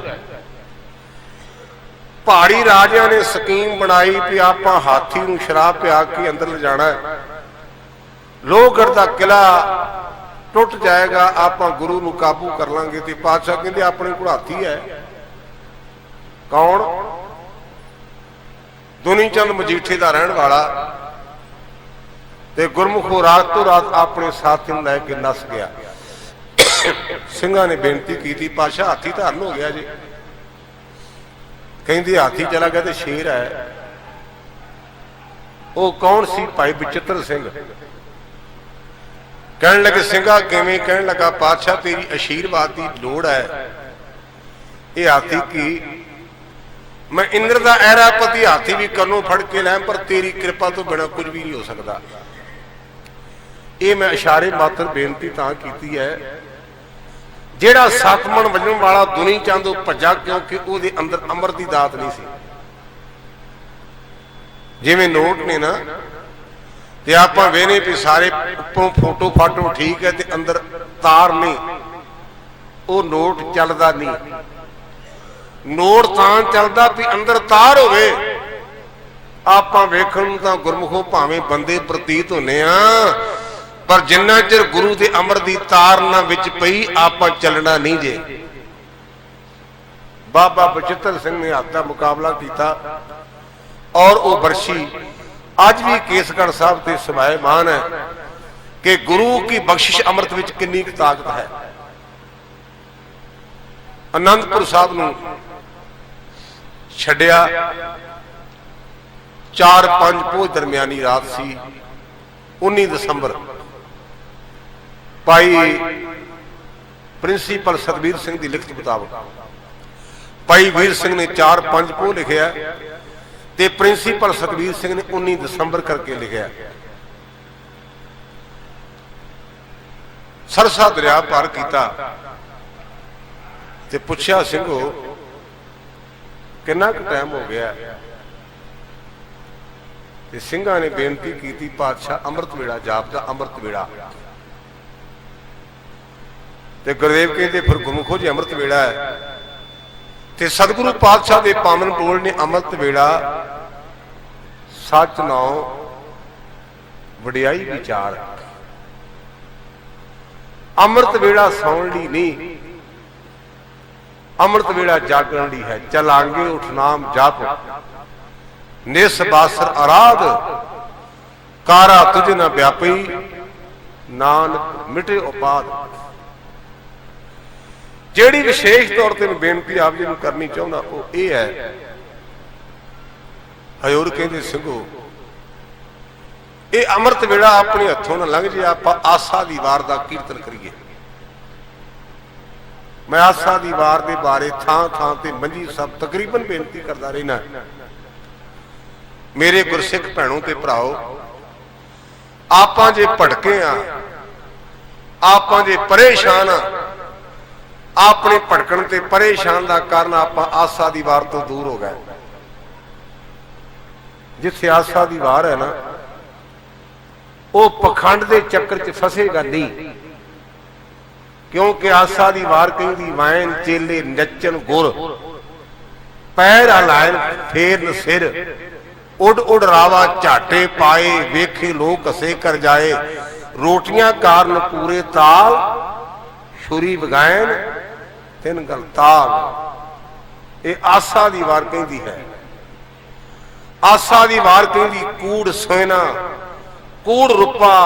पहाड़ी राजियां ने स्कीम बनाई कि आपां हाथी नूं शराब पिया के अंदर ले जाना है, लोहगढ़ दा किला टुट जाएगा, आपां गुरु नूं काबू कर लांगे। ते पातशाह कहंदे अपने कोल हाथी है। कौन? दुनी चंद मजीठे का रहने वाला। ते गुरमुखो रात तो रात अपने साथी नूं लैके नस गया। सिंघां ने बेनती की पातशाह हाथी धरन हो गया जी। कहंदे हाथी चला गया तो शेर है। वो कौन सी? भाई बचित्र सिंह। कहन लगे सिंघा किवें? कहन लगा पातशाह तेरी आशीर्वाद की लोड़ है, ये हाथी की मैं इंद्र का ऐरापति हाथी भी कन्नों फड़ के लैं, पर तेरी कृपा तो बिना कुछ भी नहीं हो सकता। ये मैं इशारे मात्र बेनती तां कीती है, जेड़ा सतमन वजन वाला दुनी चंद भज्जा क्योंकि उहदे अंदर अमर की दात नहीं सी। जिवें नोट ने ना ते आपां वेने भी सारे उपरों फोटो फाटो ठीक है ते अंदर तार नहीं, वो नोट चलदा नहीं। नोट तां चलदा भी अंदर तार होवे। आपां वेखण नूं तां गुरमुखों भावें बंदे प्रतीत होने आ, पर जिन्ना चिर गुरु के अमर की तार ना विच पई आपां चलना नहीं जे। बाबा बचित्र सिंह ने हाथ का मुकाबला किया और वो बरछी अज भी केसगढ़ साहब से समायमान है कि गुरु की बख्शिश अमृत विच कितनी ताकत है। आनंदपुर साहब नूं छड्डिया 4-5 पोह दरमियानी रात सी। 19 दसंबर भाई प्रिंसीपल सतबीर सिंह की लिखत मुताबक भाई वीर सिंह ने 4-5 पोह लिखिया ते प्रिंसीपल सतबीर सिंह ने 19 दसंबर करके लिखिया। सरसा दरिया पार किया ते पुछया सिंघो कितना टाइम हो गया? ते सिंघां ने बेनती की पातशाह अमृत वेड़ा जापदा, अमृत वेड़ा। ते गुरुदेव कहते फिर गुरमुखो जी अमृत वेड़ा है। ते सतगुरु पातशाह के पावन बोल ने अमृत वेड़ा सच नाउ वडियाई विचार। अमृत वेड़ा सौण ली नहीं, अमृत वेड़ा जागरण ली है। चलांगे उठ नाम जाप निस बासर आराध, कारा तुझ न व्यापी नानक मिटे उपाद। जेड़ी विशेष तौर पर बेनती आप जी करनी चाहना वो ये है, हजूर कहते सिंघो ये अमृत वेड़ा अपने हथों न लंघ जाए, आप आसा दी वार का कीर्तन करिए। मैं आसा दी वार के बारे थां थां ते मंजी सब तकरीबन बेनती करता रहना। मेरे गुरसिख भैणों ते भराओ, आपां जे भड़के आ, आपां जे परेशान आ, अपने भड़कण ते परेशान का कारण आपां आसा दी वार तो दूर हो गए। जिथे आसा दी वार है ना, वो पखंड के चक्कर च फसेगा नहीं, क्योंकि आसा दी वार कहिंदी वैन चेले नचन गुर, पैर हलायन फेरन सिर, उड उड रावा झाटे पाए, वेखे लोग हसे कर जाए, रोटियां कारण पूरे ताल, छुरी वगायन तिन गल ताल। ये आसा दी वार कहिंदी है। आसा दी वार कहिंदी कूड़ सोना, कूड़ रूपा,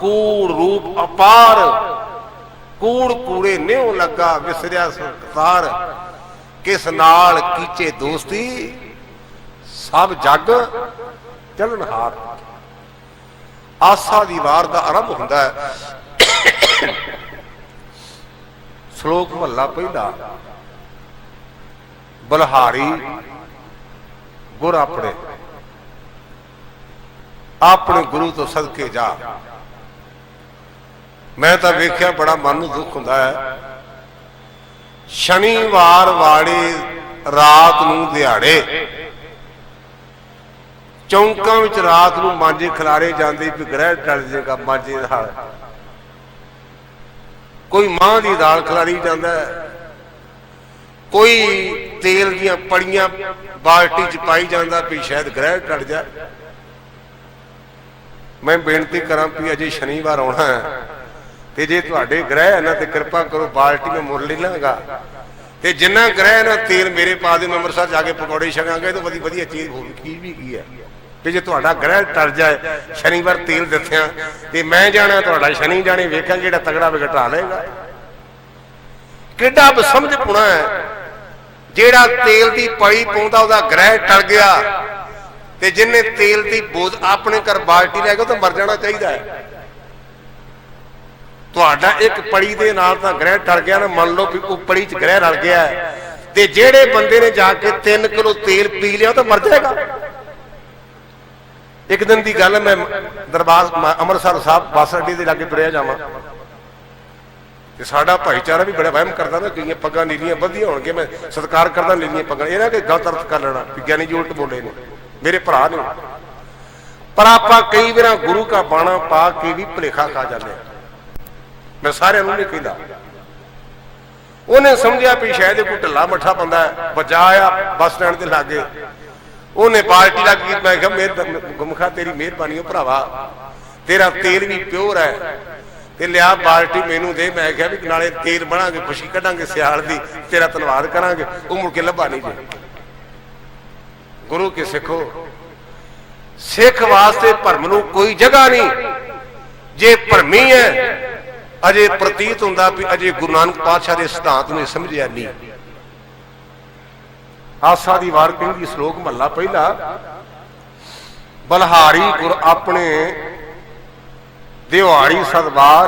कूड़ रूप अपार, कूड़ कूड़े न्यो लगा विसरिया संसार, किस नाल कीचे दोस्ती, सब जग चलनहार। आसा दी वार दा आरंभ हुंदा है। श्लोक महला पहला, बलहारी गुर अपने, अपने गुरु तो सदके जा। मैं तो वेख्या बड़ा मन नूं दुख हुंदा है, शनिवार वाले रात नूं दिहाड़े चौंकां विच रात नूं मांजे खिलारे जांदे भी ग्रह टल जाएगा मांजे नाल, कोई मां की दाल खिलारी जाता है, कोई तेल दियां पड़ियां बाल्टी च पाई जाता भी शायद ग्रह टल जाए। मैं बेनती करा भी अजे शनिवार आना है, तो जे तुहाडे ग्रह है ना तो कृपा करो बाल्टी में मुल ले लांगा, तो जिन्ना ग्रह ना तेल मेरे पा दे, अमृतसर जाके पकौड़े छकांगे तो वधी वधिया चीज़ होगी। की भी की है कि जे तुहाडा ग्रह टल जाए, शनिवार तेल दस्सिया ते मैं जाना तुहाडा शनि जाने, वेखांगे जिहड़ा तगड़ा वे घटा लेगा। किड्डा बसमझ पुणा है, जिहड़ा तेल की पई पाउंदा उहदा ग्रह टल गया, ते जिन्ने तेल की बोझ अपने घर बाल्टी लै गया तो मर जाना चाहिए है। तुहाडा एक पड़ी दे नाल तां ग्रह टल गया ना, मान लो भी वो पड़ी च ग्रह रल गया है, ते जिहड़े बंदे ने जाके 3 किलो तेल पी लिया तो मर जाएगा। एक दिन की गल, मैं दरबार अमृतसर साहब बस अड्डे के लागे तुरिया जावां, साडा भाईचारा भी बड़ा वहम करता ना, कई पग्गां नीलियां वधिया होणगे, मैं सत्कार करदा नीलियां पग्गां, इन्हां के गलत अर्थ कर लेना, विज्ञानी जी उल्ट बोले ने, मेरे भरा ने। पर आपां कई बार गुरु का बाणा पा के भी भुलेखा खा जाते हैं। मैं सारे नहीं कहता, उन्हें समझा भी शायद कोई ढिला मठा बंदा है, बचा आया बस स्टैंड के लागे, उन्हें बाल्टी लग गई। मैं कहा गुमखा तेरी मेहरबानी हो भरावा, तेरा तेल भी प्योर है, ते लिया बाल्टी मैनू दे। मैं क्या भी नाले तेल बनांगे, खुशी कढ़ांगे सियाल दी, तेरा धन्नवाद करांगे। वो मुड़ के लभा नहीं जे। गुरु के सिखो, सिख वास्ते भरम नूं कोई जगह नहीं। जे भरमी है अजे प्रतीत हुंदा भी अजे गुरु नानक पातशाह के सिद्धांत ने समझिया नहीं। आसा दी वार कहिंदी श्लोक महला पहला, बलहारी गुर अपने दिहाड़ी सदवार,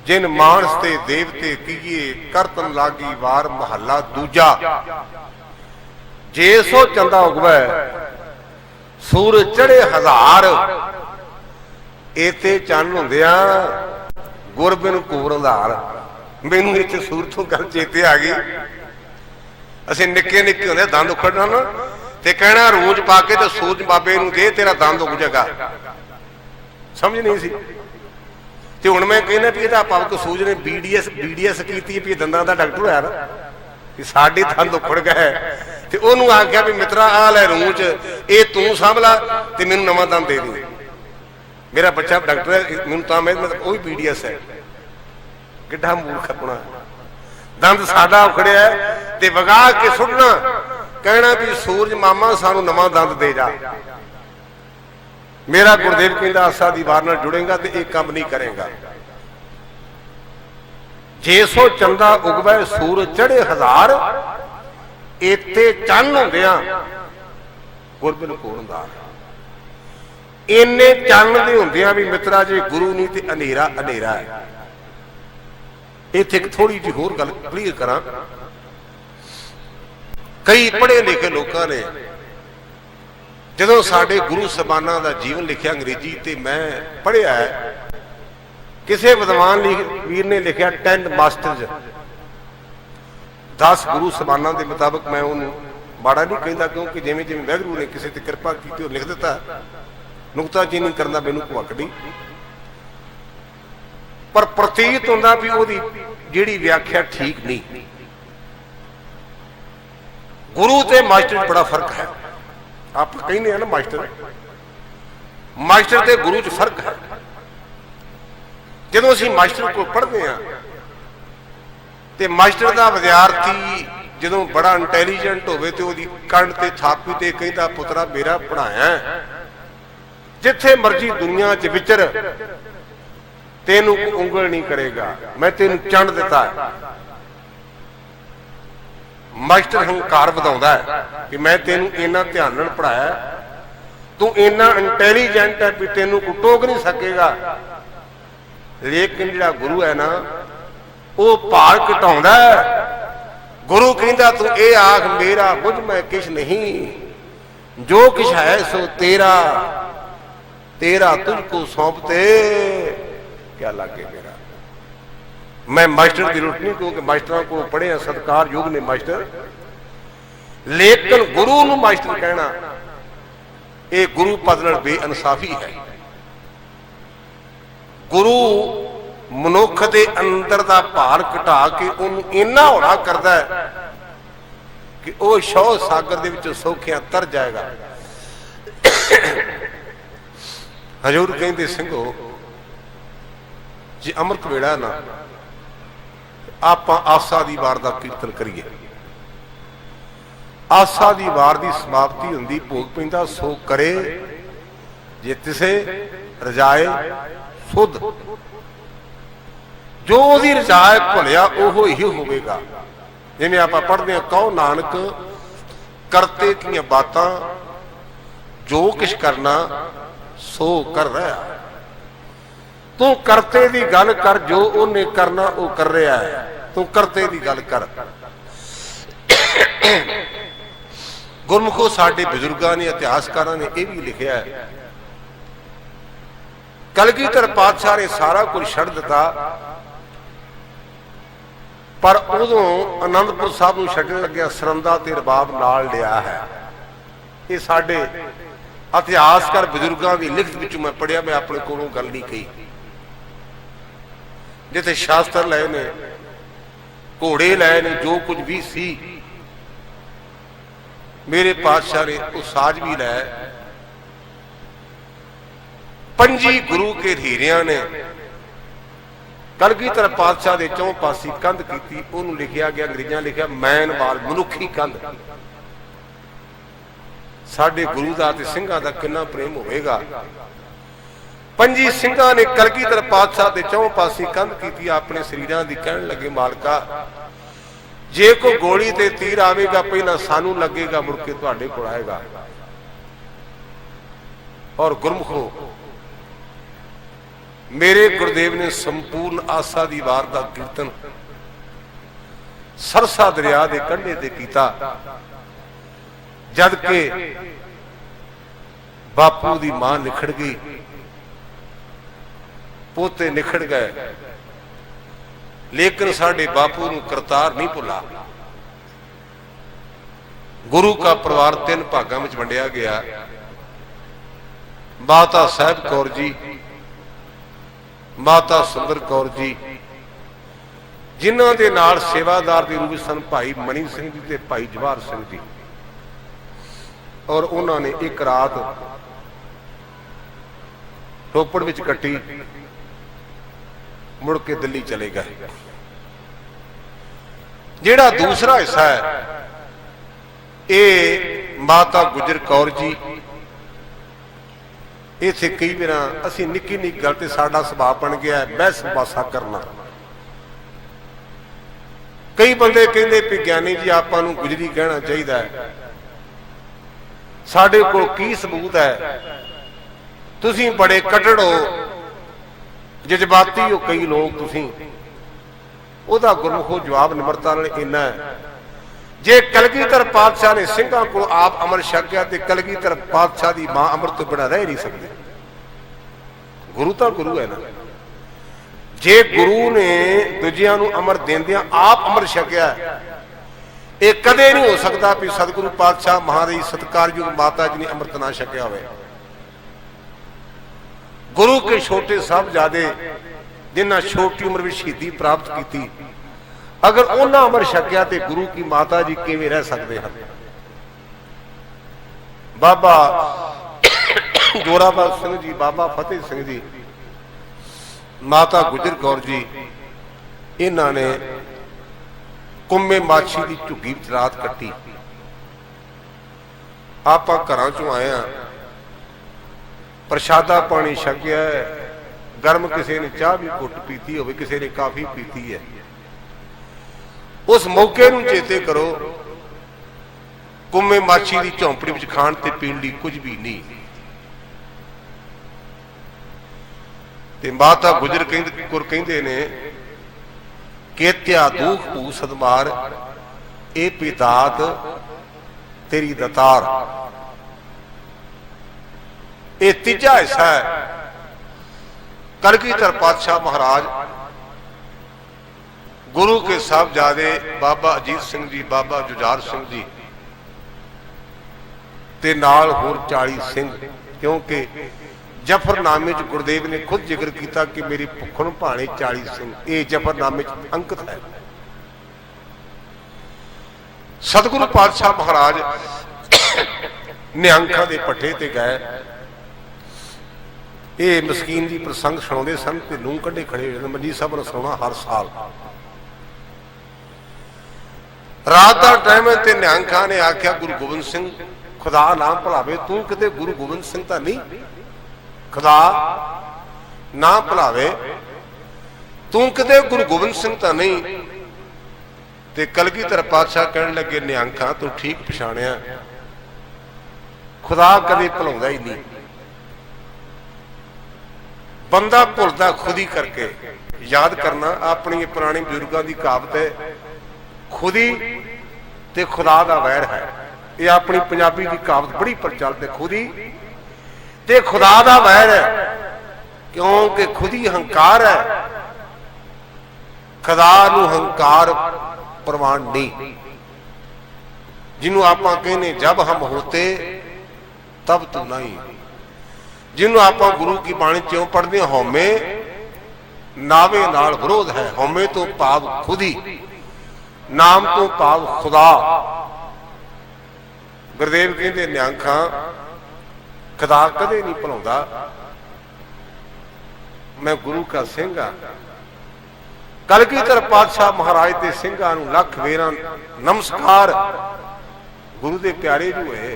जिन मानस ते देवते कीए करतन लागी वार। महला दूजा, जे सो चंदा उगवै सूरज चढ़े हजार, इते चन हुंदिया गुर बिन कूर अंधार। मैनू इत्थे सूरज तो गल चेते आ गई। असीं निक्के निक्के होंदे दंद उखड़ना ना ते कहना रूज पा के ते सूरज बाबे नूं दे, तेरा दंद उग जाएगा। समझ नहीं सी। ते हुण मैं कहना भी इहदा भाव सूरज ने BDS कीती भी दंदां दा डॉक्टर होया ना, कि साडे दंद उखड़ गए, ते ओनूं आख्या भी मित्रा आ ले रूज, ये तूं संभला ते मैनूं नवां दंद दे दे। मेरा बच्चा डॉक्टर है, मैनूं तां मतलब वही BDS है। किड्डा मूर्ख अपना दंद साडा उखड़िया ते वगा के सुटना, कहना भी सूरज मामा सानू नवां दंद दे जा। मेरा गुरुदेव कहता आसा दी वार नाल जुड़ेगा तो एक काम नहीं करेगा। जे सो चंदा उगवै सूरज चढ़े हजार, इत्ते चन हुंदिया गुर बिन कूर अंधार। इन्ने चन दे हुंदिया भी मित्रा जे गुरु नहीं ते हनेरा हनेरा है। इत्थे एक थोड़ी जी होर गल क्लीयर करा। कई पढ़े लिखे लोगों ने ਜਦੋਂ ਸਾਡੇ ਗੁਰੂ ਸਾਹਿਬਾਨਾਂ ਦਾ ਜੀਵਨ ਲਿਖਿਆ ਅੰਗਰੇਜ਼ੀ ਤੇ ਮੈਂ ਪੜ੍ਹਿਆ ਹੈ, ਕਿਸੇ ਵਿਦਵਾਨ ਵੀਰ ਨੇ ਲਿਖਿਆ 10 ਮਾਸਟਰਜ਼, 10 ਗੁਰੂ ਸਾਹਿਬਾਨਾਂ ਦੇ ਮੁਤਾਬਕ। ਮੈਂ ਉਹਨੂੰ ਮਾੜਾ ਨਹੀਂ ਕਹਿੰਦਾ, ਕਿਉਂਕਿ ਜਿਵੇਂ ਜਿਵੇਂ ਵਾਹਿਗੁਰੂ ਨੇ ਕਿਸੇ ਤੇ ਕਿਰਪਾ ਕੀਤੀ ਉਹ ਲਿਖ ਦਿੱਤਾ, ਨੁਕਤਾਚੀਨੀ ਕਰਨ ਦਾ ਮੈਨੂੰ ਭੁੱਖ ਨਹੀਂ, ਪਰ ਪ੍ਰਤੀਤ ਹੁੰਦਾ ਵੀ ਉਹਦੀ ਜਿਹੜੀ ਵਿਆਖਿਆ ਠੀਕ ਨਹੀਂ। ਗੁਰੂ ਤੇ ਮਾਸਟਰ 'ਚ ਬੜਾ ਫਰਕ ਹੈ। ਆਪਾਂ ਕਹਿੰਦੇ ਆ ਨਾ ਮਾਸਟਰ ਤੇ ਗੁਰੂ 'ਚ ਫਰਕ ਹੈ। ਜਦੋਂ ਅਸੀਂ ਮਾਸਟਰ ਕੋਲ ਪੜ੍ਹਦੇ ਹਾਂ ਤੇ ਮਾਸਟਰ ਦਾ ਵਿਦਿਆਰਥੀ ਜਦੋਂ ਬੜਾ ਇੰਟੈਲੀਜੈਂਟ ਹੋਵੇ ਤੇ ਉਹਦੀ ਕੰਨ ਤੇ ਥਾਪੀ ਤੇ ਕਹਿੰਦਾ, ਪੁੱਤਰਾ ਮੇਰਾ ਪੜ੍ਹਾਇਆ, ਜਿੱਥੇ ਮਰਜ਼ੀ ਦੁਨੀਆ 'ਚ ਵਿਚਰ, ਤੈਨੂੰ ਕੋਈ ਉਂਗਲ ਨਹੀਂ ਕਰੇਗਾ, ਮੈਂ ਤੈਨੂੰ ਚੰਡ ਦਿੱਤਾ ਹੈ। ਮਾਸਟਰ ਹੰਕਾਰ ਵਧਾਉਂਦਾ ਹੈ ਕਿ ਮੈਂ ਤੈਨੂੰ ਇੰਨਾ ਧਿਆਨ ਨਾਲ ਪੜ੍ਹਾਇਆ, ਤੂੰ ਇੰਨਾ ਇੰਟੈਲੀਜੈਂਟ ਹੈ ਵੀ ਤੈਨੂੰ ਕੋਈ ਟੋਕ ਨਹੀਂ ਸਕੇਗਾ। ਲੇਕਿਨ ਜਿਹੜਾ ਗੁਰੂ ਹੈ ਨਾ, ਉਹ ਭਾਰ ਘਟਾਉਂਦਾ ਹੈ। ਗੁਰੂ ਕਹਿੰਦਾ ਤੂੰ ਇਹ ਆਖ, ਮੇਰਾ ਕੁਝ ਮੈਂ ਕਿਛ ਨਹੀਂ, ਜੋ ਕਿਛ ਹੈ ਸੋ ਤੇਰਾ, ਤੇਰਾ ਤੁਝ ਕੋ ਸੌਂਪਤੇ ਕਿਆ ਲਾਗੇ ਮੇਰਾ। ਮੈਂ ਮਾਸਟਰ ਦੀ ਰੁੱਟ ਨਹੀਂ, ਕਿਉਂਕਿ ਮਾਸਟਰਾਂ ਕੋਲ ਪੜ੍ਹੇ ਆ, ਸਤਿਕਾਰਯੋਗ ਨੇ ਮਾਸਟਰ, ਲੇਕਿਨ ਗੁਰੂ ਨੂੰ ਮਾਸਟਰ ਕਹਿਣਾ ਇਹ ਗੁਰੂ ਪਦ ਨਾਲ ਬੇਇਨਸਾਫੀ ਹੈ। ਗੁਰੂ ਮਨੁੱਖ ਦੇ ਅੰਦਰ ਦਾ ਭਾਰ ਘਟਾ ਕੇ ਉਹਨੂੰ ਇੰਨਾ ਹੌਲਾ ਕਰਦਾ ਹੈ ਕਿ ਉਹ ਸ਼ੌਹ ਸਾਗਰ ਦੇ ਵਿੱਚ ਸੌਖਿਆਂ ਤਰ ਜਾਏਗਾ। ਹਜ਼ੂਰ ਕਹਿੰਦੇ, ਸਿੰਘੋ ਜੇ ਅੰਮ੍ਰਿਤ ਵੇਲਾ ਨਾ ਆਪਾਂ ਆਸਾ ਦੀ ਵਾਰ ਦਾ ਕੀਰਤਨ ਕਰੀਏ। ਆਸਾ ਦੀ ਵਾਰ ਦੀ ਸਮਾਪਤੀ ਹੁੰਦੀ, ਭੋਗ ਪੈਂਦਾ ਸੋ ਕਰੇ ਜੇ ਤਿਸੇ ਰਜਾਏ ਸੁਧ, ਜੋ ਉਹਦੀ ਰਜਾਏ ਭੁੱਲਿਆ ਉਹ ਹੀ ਹੋਵੇਗਾ। ਜਿਵੇਂ ਆਪਾਂ ਪੜ੍ਹਦੇ ਹਾਂ, ਕਹੋ ਨਾਨਕ ਕਰਤੇ ਦੀਆਂ ਬਾਤਾਂ, ਜੋ ਕਿਛ ਕਰਨਾ ਸੋ ਕਰ ਰਿਹਾ। ਤੂੰ ਕਰਤੇ ਦੀ ਗੱਲ ਕਰ, ਜੋ ਉਹਨੇ ਕਰਨਾ ਉਹ ਕਰ ਰਿਹਾ ਹੈ, ਤੂੰ ਕਰਤੇ ਦੀ ਗੱਲ ਕਰ। ਗੁਰਮੁਖੋ ਸਾਡੇ ਬਜ਼ੁਰਗਾਂ ਨੇ, ਇਤਿਹਾਸਕਾਰਾਂ ਨੇ ਇਹ ਵੀ ਲਿਖਿਆ ਹੈ, ਕਲਗੀਧਰ ਪਾਤਸ਼ਾਹ ਨੇ ਸਾਰਾ ਕੁਝ ਛੱਡ ਦਿੱਤਾ, ਪਰ ਉਦੋਂ ਆਨੰਦਪੁਰ ਸਾਹਿਬ ਨੂੰ ਛੱਡਣ ਲੱਗਿਆ ਸਰੰਦਾ ਤੇ ਰਬਾਬ ਨਾਲ ਲਿਆ ਹੈ। ਇਹ ਸਾਡੇ ਇਤਿਹਾਸਕਾਰ ਬਜ਼ੁਰਗਾਂ ਦੀ ਲਿਖਤ ਵਿੱਚੋਂ ਮੈਂ ਪੜ੍ਹਿਆ, ਮੈਂ ਆਪਣੇ ਕੋਲੋਂ ਗੱਲ ਨਹੀਂ ਕਹੀ। ਜਿੱਥੇ ਸ਼ਾਸਤਰ ਲਏ ਨੇ, ਘੋੜੇ ਲਏ ਨੇ, ਜੋ ਕੁਝ ਵੀ ਸੀ, ਮੇਰੇ ਪਾਤਸ਼ਾਹ ਨੇ ਉਹ ਸਾਜ ਵੀ ਲੈ। ਪੰਜੀ ਗੁਰੂ ਕੇ ਹੀਰਿਆਂ ਨੇ ਕਲਗੀਧਰ ਪਾਤਸ਼ਾਹ ਦੇ ਚੌਂ ਪਾਸੀ ਕੰਧ ਕੀਤੀ, ਉਹਨੂੰ ਲਿਖਿਆ ਗਿਆ, ਅੰਗਰੇਜ਼ਾਂ ਲਿਖਿਆ ਮੈਨਵਾਲ, ਮਨੁੱਖੀ ਕੰਧ। ਸਾਡੇ ਗੁਰੂ ਦਾ ਤੇ ਸਿੰਘਾਂ ਦਾ ਕਿੰਨਾ ਪ੍ਰੇਮ ਹੋਵੇਗਾ। ਪੰਜੀ ਸਿੰਘਾਂ ਨੇ ਕਲਗੀਧਰ ਪਾਤਸ਼ਾਹ ਦੇ ਚੌਂ ਪਾਸੀ ਕੰਧ ਕੀਤੀ, ਆਪਣੇ ਸਰੀਰਾਂ ਦੀ। ਕਹਿਣ ਲੱਗੇ, ਮਾਲਕਾ ਜੇ ਕੋਈ ਗੋਲੀ ਤੇ ਤੀਰ ਆਵੇਗਾ ਪਹਿਲਾਂ ਸਾਨੂੰ ਲੱਗੇਗਾ, ਮੁੜ ਕੇ ਤੁਹਾਡੇ ਕੋਲ ਆਏਗਾ। ਔਰ ਗੁਰਮੁਖੋ ਮੇਰੇ ਗੁਰਦੇਵ ਨੇ ਸੰਪੂਰਨ ਆਸਾ ਦੀ ਵਾਰ ਦਾ ਕੀਰਤਨ ਸਰਸਾ ਦਰਿਆ ਦੇ ਕੰਢੇ ਤੇ ਕੀਤਾ, ਜਦ ਕਿ ਬਾਪੂ ਦੀ ਮਾਂ ਨਿਖੜ ਗਈ, ਪੋਤੇ ਨਿਖੜ ਗਏ, ਲੇਕਿਨ ਸਾਡੇ ਬਾਪੂ ਨੂੰ ਕਰਤਾਰ ਨਹੀਂ ਭੁੱਲਾ। ਗੁਰੂ ਦਾ ਪਰਿਵਾਰ 3 ਭਾਗਾਂ ਵਿੱਚ ਵੰਡਿਆ ਗਿਆ। ਮਾਤਾ ਸਾਹਿਬ ਕੌਰ ਜੀ, ਮਾਤਾ ਸੁੰਦਰ ਕੌਰ ਜੀ, ਜਿਨ੍ਹਾਂ ਦੇ ਨਾਲ ਸੇਵਾਦਾਰ ਦੇ ਰੂਪ ਵਿੱਚ ਸਨ ਭਾਈ ਮਣੀ ਸਿੰਘ ਜੀ ਤੇ ਭਾਈ ਜਵਾਹਰ ਸਿੰਘ ਜੀ, ਔਰ ਉਹਨਾਂ ਨੇ ਇੱਕ ਰਾਤ ਰੋਪੜ ਵਿੱਚ ਕੱਟੀ, ਮੁੜ ਕੇ ਦਿੱਲੀ ਚਲੇ ਗਏ। ਜਿਹੜਾ ਦੂਸਰਾ ਹਿੱਸਾ ਹੈ ਇਹ ਮਾਤਾ ਗੁਜਰ ਕੌਰ ਜੀ। ਇੱਥੇ ਕਈ ਵਾਰ ਅਸੀਂ ਨਿੱਕੀ ਨਿੱਕੀ ਗੱਲ ਤੇ ਸਾਡਾ ਸੁਭਾਅ ਬਣ ਗਿਆ ਬਹਿਸ ਬਾਸਾ ਕਰਨਾ। ਕਈ ਬੰਦੇ ਕਹਿੰਦੇ ਵੀ ਗਿਆਨੀ ਜੀ ਆਪਾਂ ਨੂੰ ਗੁਜਰੀ ਕਹਿਣਾ ਚਾਹੀਦਾ ਹੈ, ਸਾਡੇ ਕੋਲ ਕੀ ਸਬੂਤ ਹੈ? ਤੁਸੀਂ ਬੜੇ ਕੱਟੜ ਹੋ, ਜਜ਼ਬਾਤੀ ਹੋ ਕਈ ਲੋਕ ਤੁਸੀਂ। ਉਹਦਾ ਗੁਰਮੁਖੋ ਜਵਾਬ ਨਿਮਰਤਾ ਨਾਲ ਇੰਨਾ ਹੈ, जे कलगीधर पातशाह ने सिंघां को आप अमर छकिया तो कलगीधर पातशाह की मां अमृत तो बिना रह नहीं सकती। गुरु तो गुरु है ना। जे गुरु ने दूजियां नूं अमर देंदियां आप अमर छकिया, ये कदे नहीं हो सकता भी सतगुरु पातशाह महाराज सत्कारयोग माता जी ने अमृत ना छकिया हो। गुरु के छोटे साहबजादे जिन्हें छोटी उम्र में शहीदी प्राप्त की, अगर उन्हें अमर छकिया तो गुरु की माता जी किवें रह सकते हैं। बाबा जोरावर सिंह जी, बाबा फतेह सिंह जी, माता गुजर कौर जी, इन्होंने कुंभे माछी की झुग्गी विच रात कट्टी। आप घरों चों आए हैं, प्रशादा पानी छकिया है, गर्म किसी ने चाह भी घुट पीती हो, किसी ने काफी पीती है। उस मौके नूं चेते करो, कुंभे माछी की झोंपड़ी विच खाण ते पीण लई कुछ भी नहीं। ते माता गुजर कौर कहंदे ने कि त्या दुख भू सदमार ए पिदात तेरी दतार। ये तीजा हिस्सा है। कलगीधर पातशाह महाराज गुरु के साहबजादे बाबा अजीत सिंह जी, बाबा जुझार सिंह जी ते नाल होर 40 सिंह, क्योंकि जफरनामे च गुरुदेव ने खुद जिक्र किया कि मेरी भुखण भाणे 40 सिंह, ये जफरनामे च अंकित है। सतगुरु पातशाह महाराज निहंखां दे पट्ठे ते गए। ये मस्कीन जी प्रसंग सुनाते सन ते नूह कढ़े खड़े हो, मंजी साहब ने सुना हर साल। रात का टाइम है ते निहंखा ने आख्या गुरु गोबिंद सिंह खुदा ना भुलावे, तू किते गुरु गोबिंद सिंह तो नहीं, खुदा ना भुलावे तू किते गुरु गोबिंद सिंह तो नहीं। ते कलगीधर पातशाह कहने लगे निहंखा तू ठीक पछाणिया, खुदा कदे भुलाउंदा ही नहीं, बंदा भुलदा खुद ही करके। याद करना अपनी पुराने बुजुर्गों की कहावत है, खुदी ते खुदा दा वैर है। यह अपनी पंजाबी की कहावत बड़ी प्रचलित है, खुदी ते खुदा दा वैर है, क्योंकि खुदी हंकार है, खुदा नूं हंकार प्रवान नहीं। जिन्हों आप कहने जब हम होते तब तू नहीं, जिन्हों आप गुरु की बाणी क्यों पढ़ते हौमे नावे नाल विरोध है। हौमे तो भाव खुदी, नाम तो भाव खुदा। गुरुदेव कहते निहंखा खुदा कदे नहीं भुलाउंदा, मैं गुरु का सिंह हाँ। कलगीधर पातशाह महाराज के सिंघां नूं लख वेरां नमस्कार। गुरु के प्यारे जो है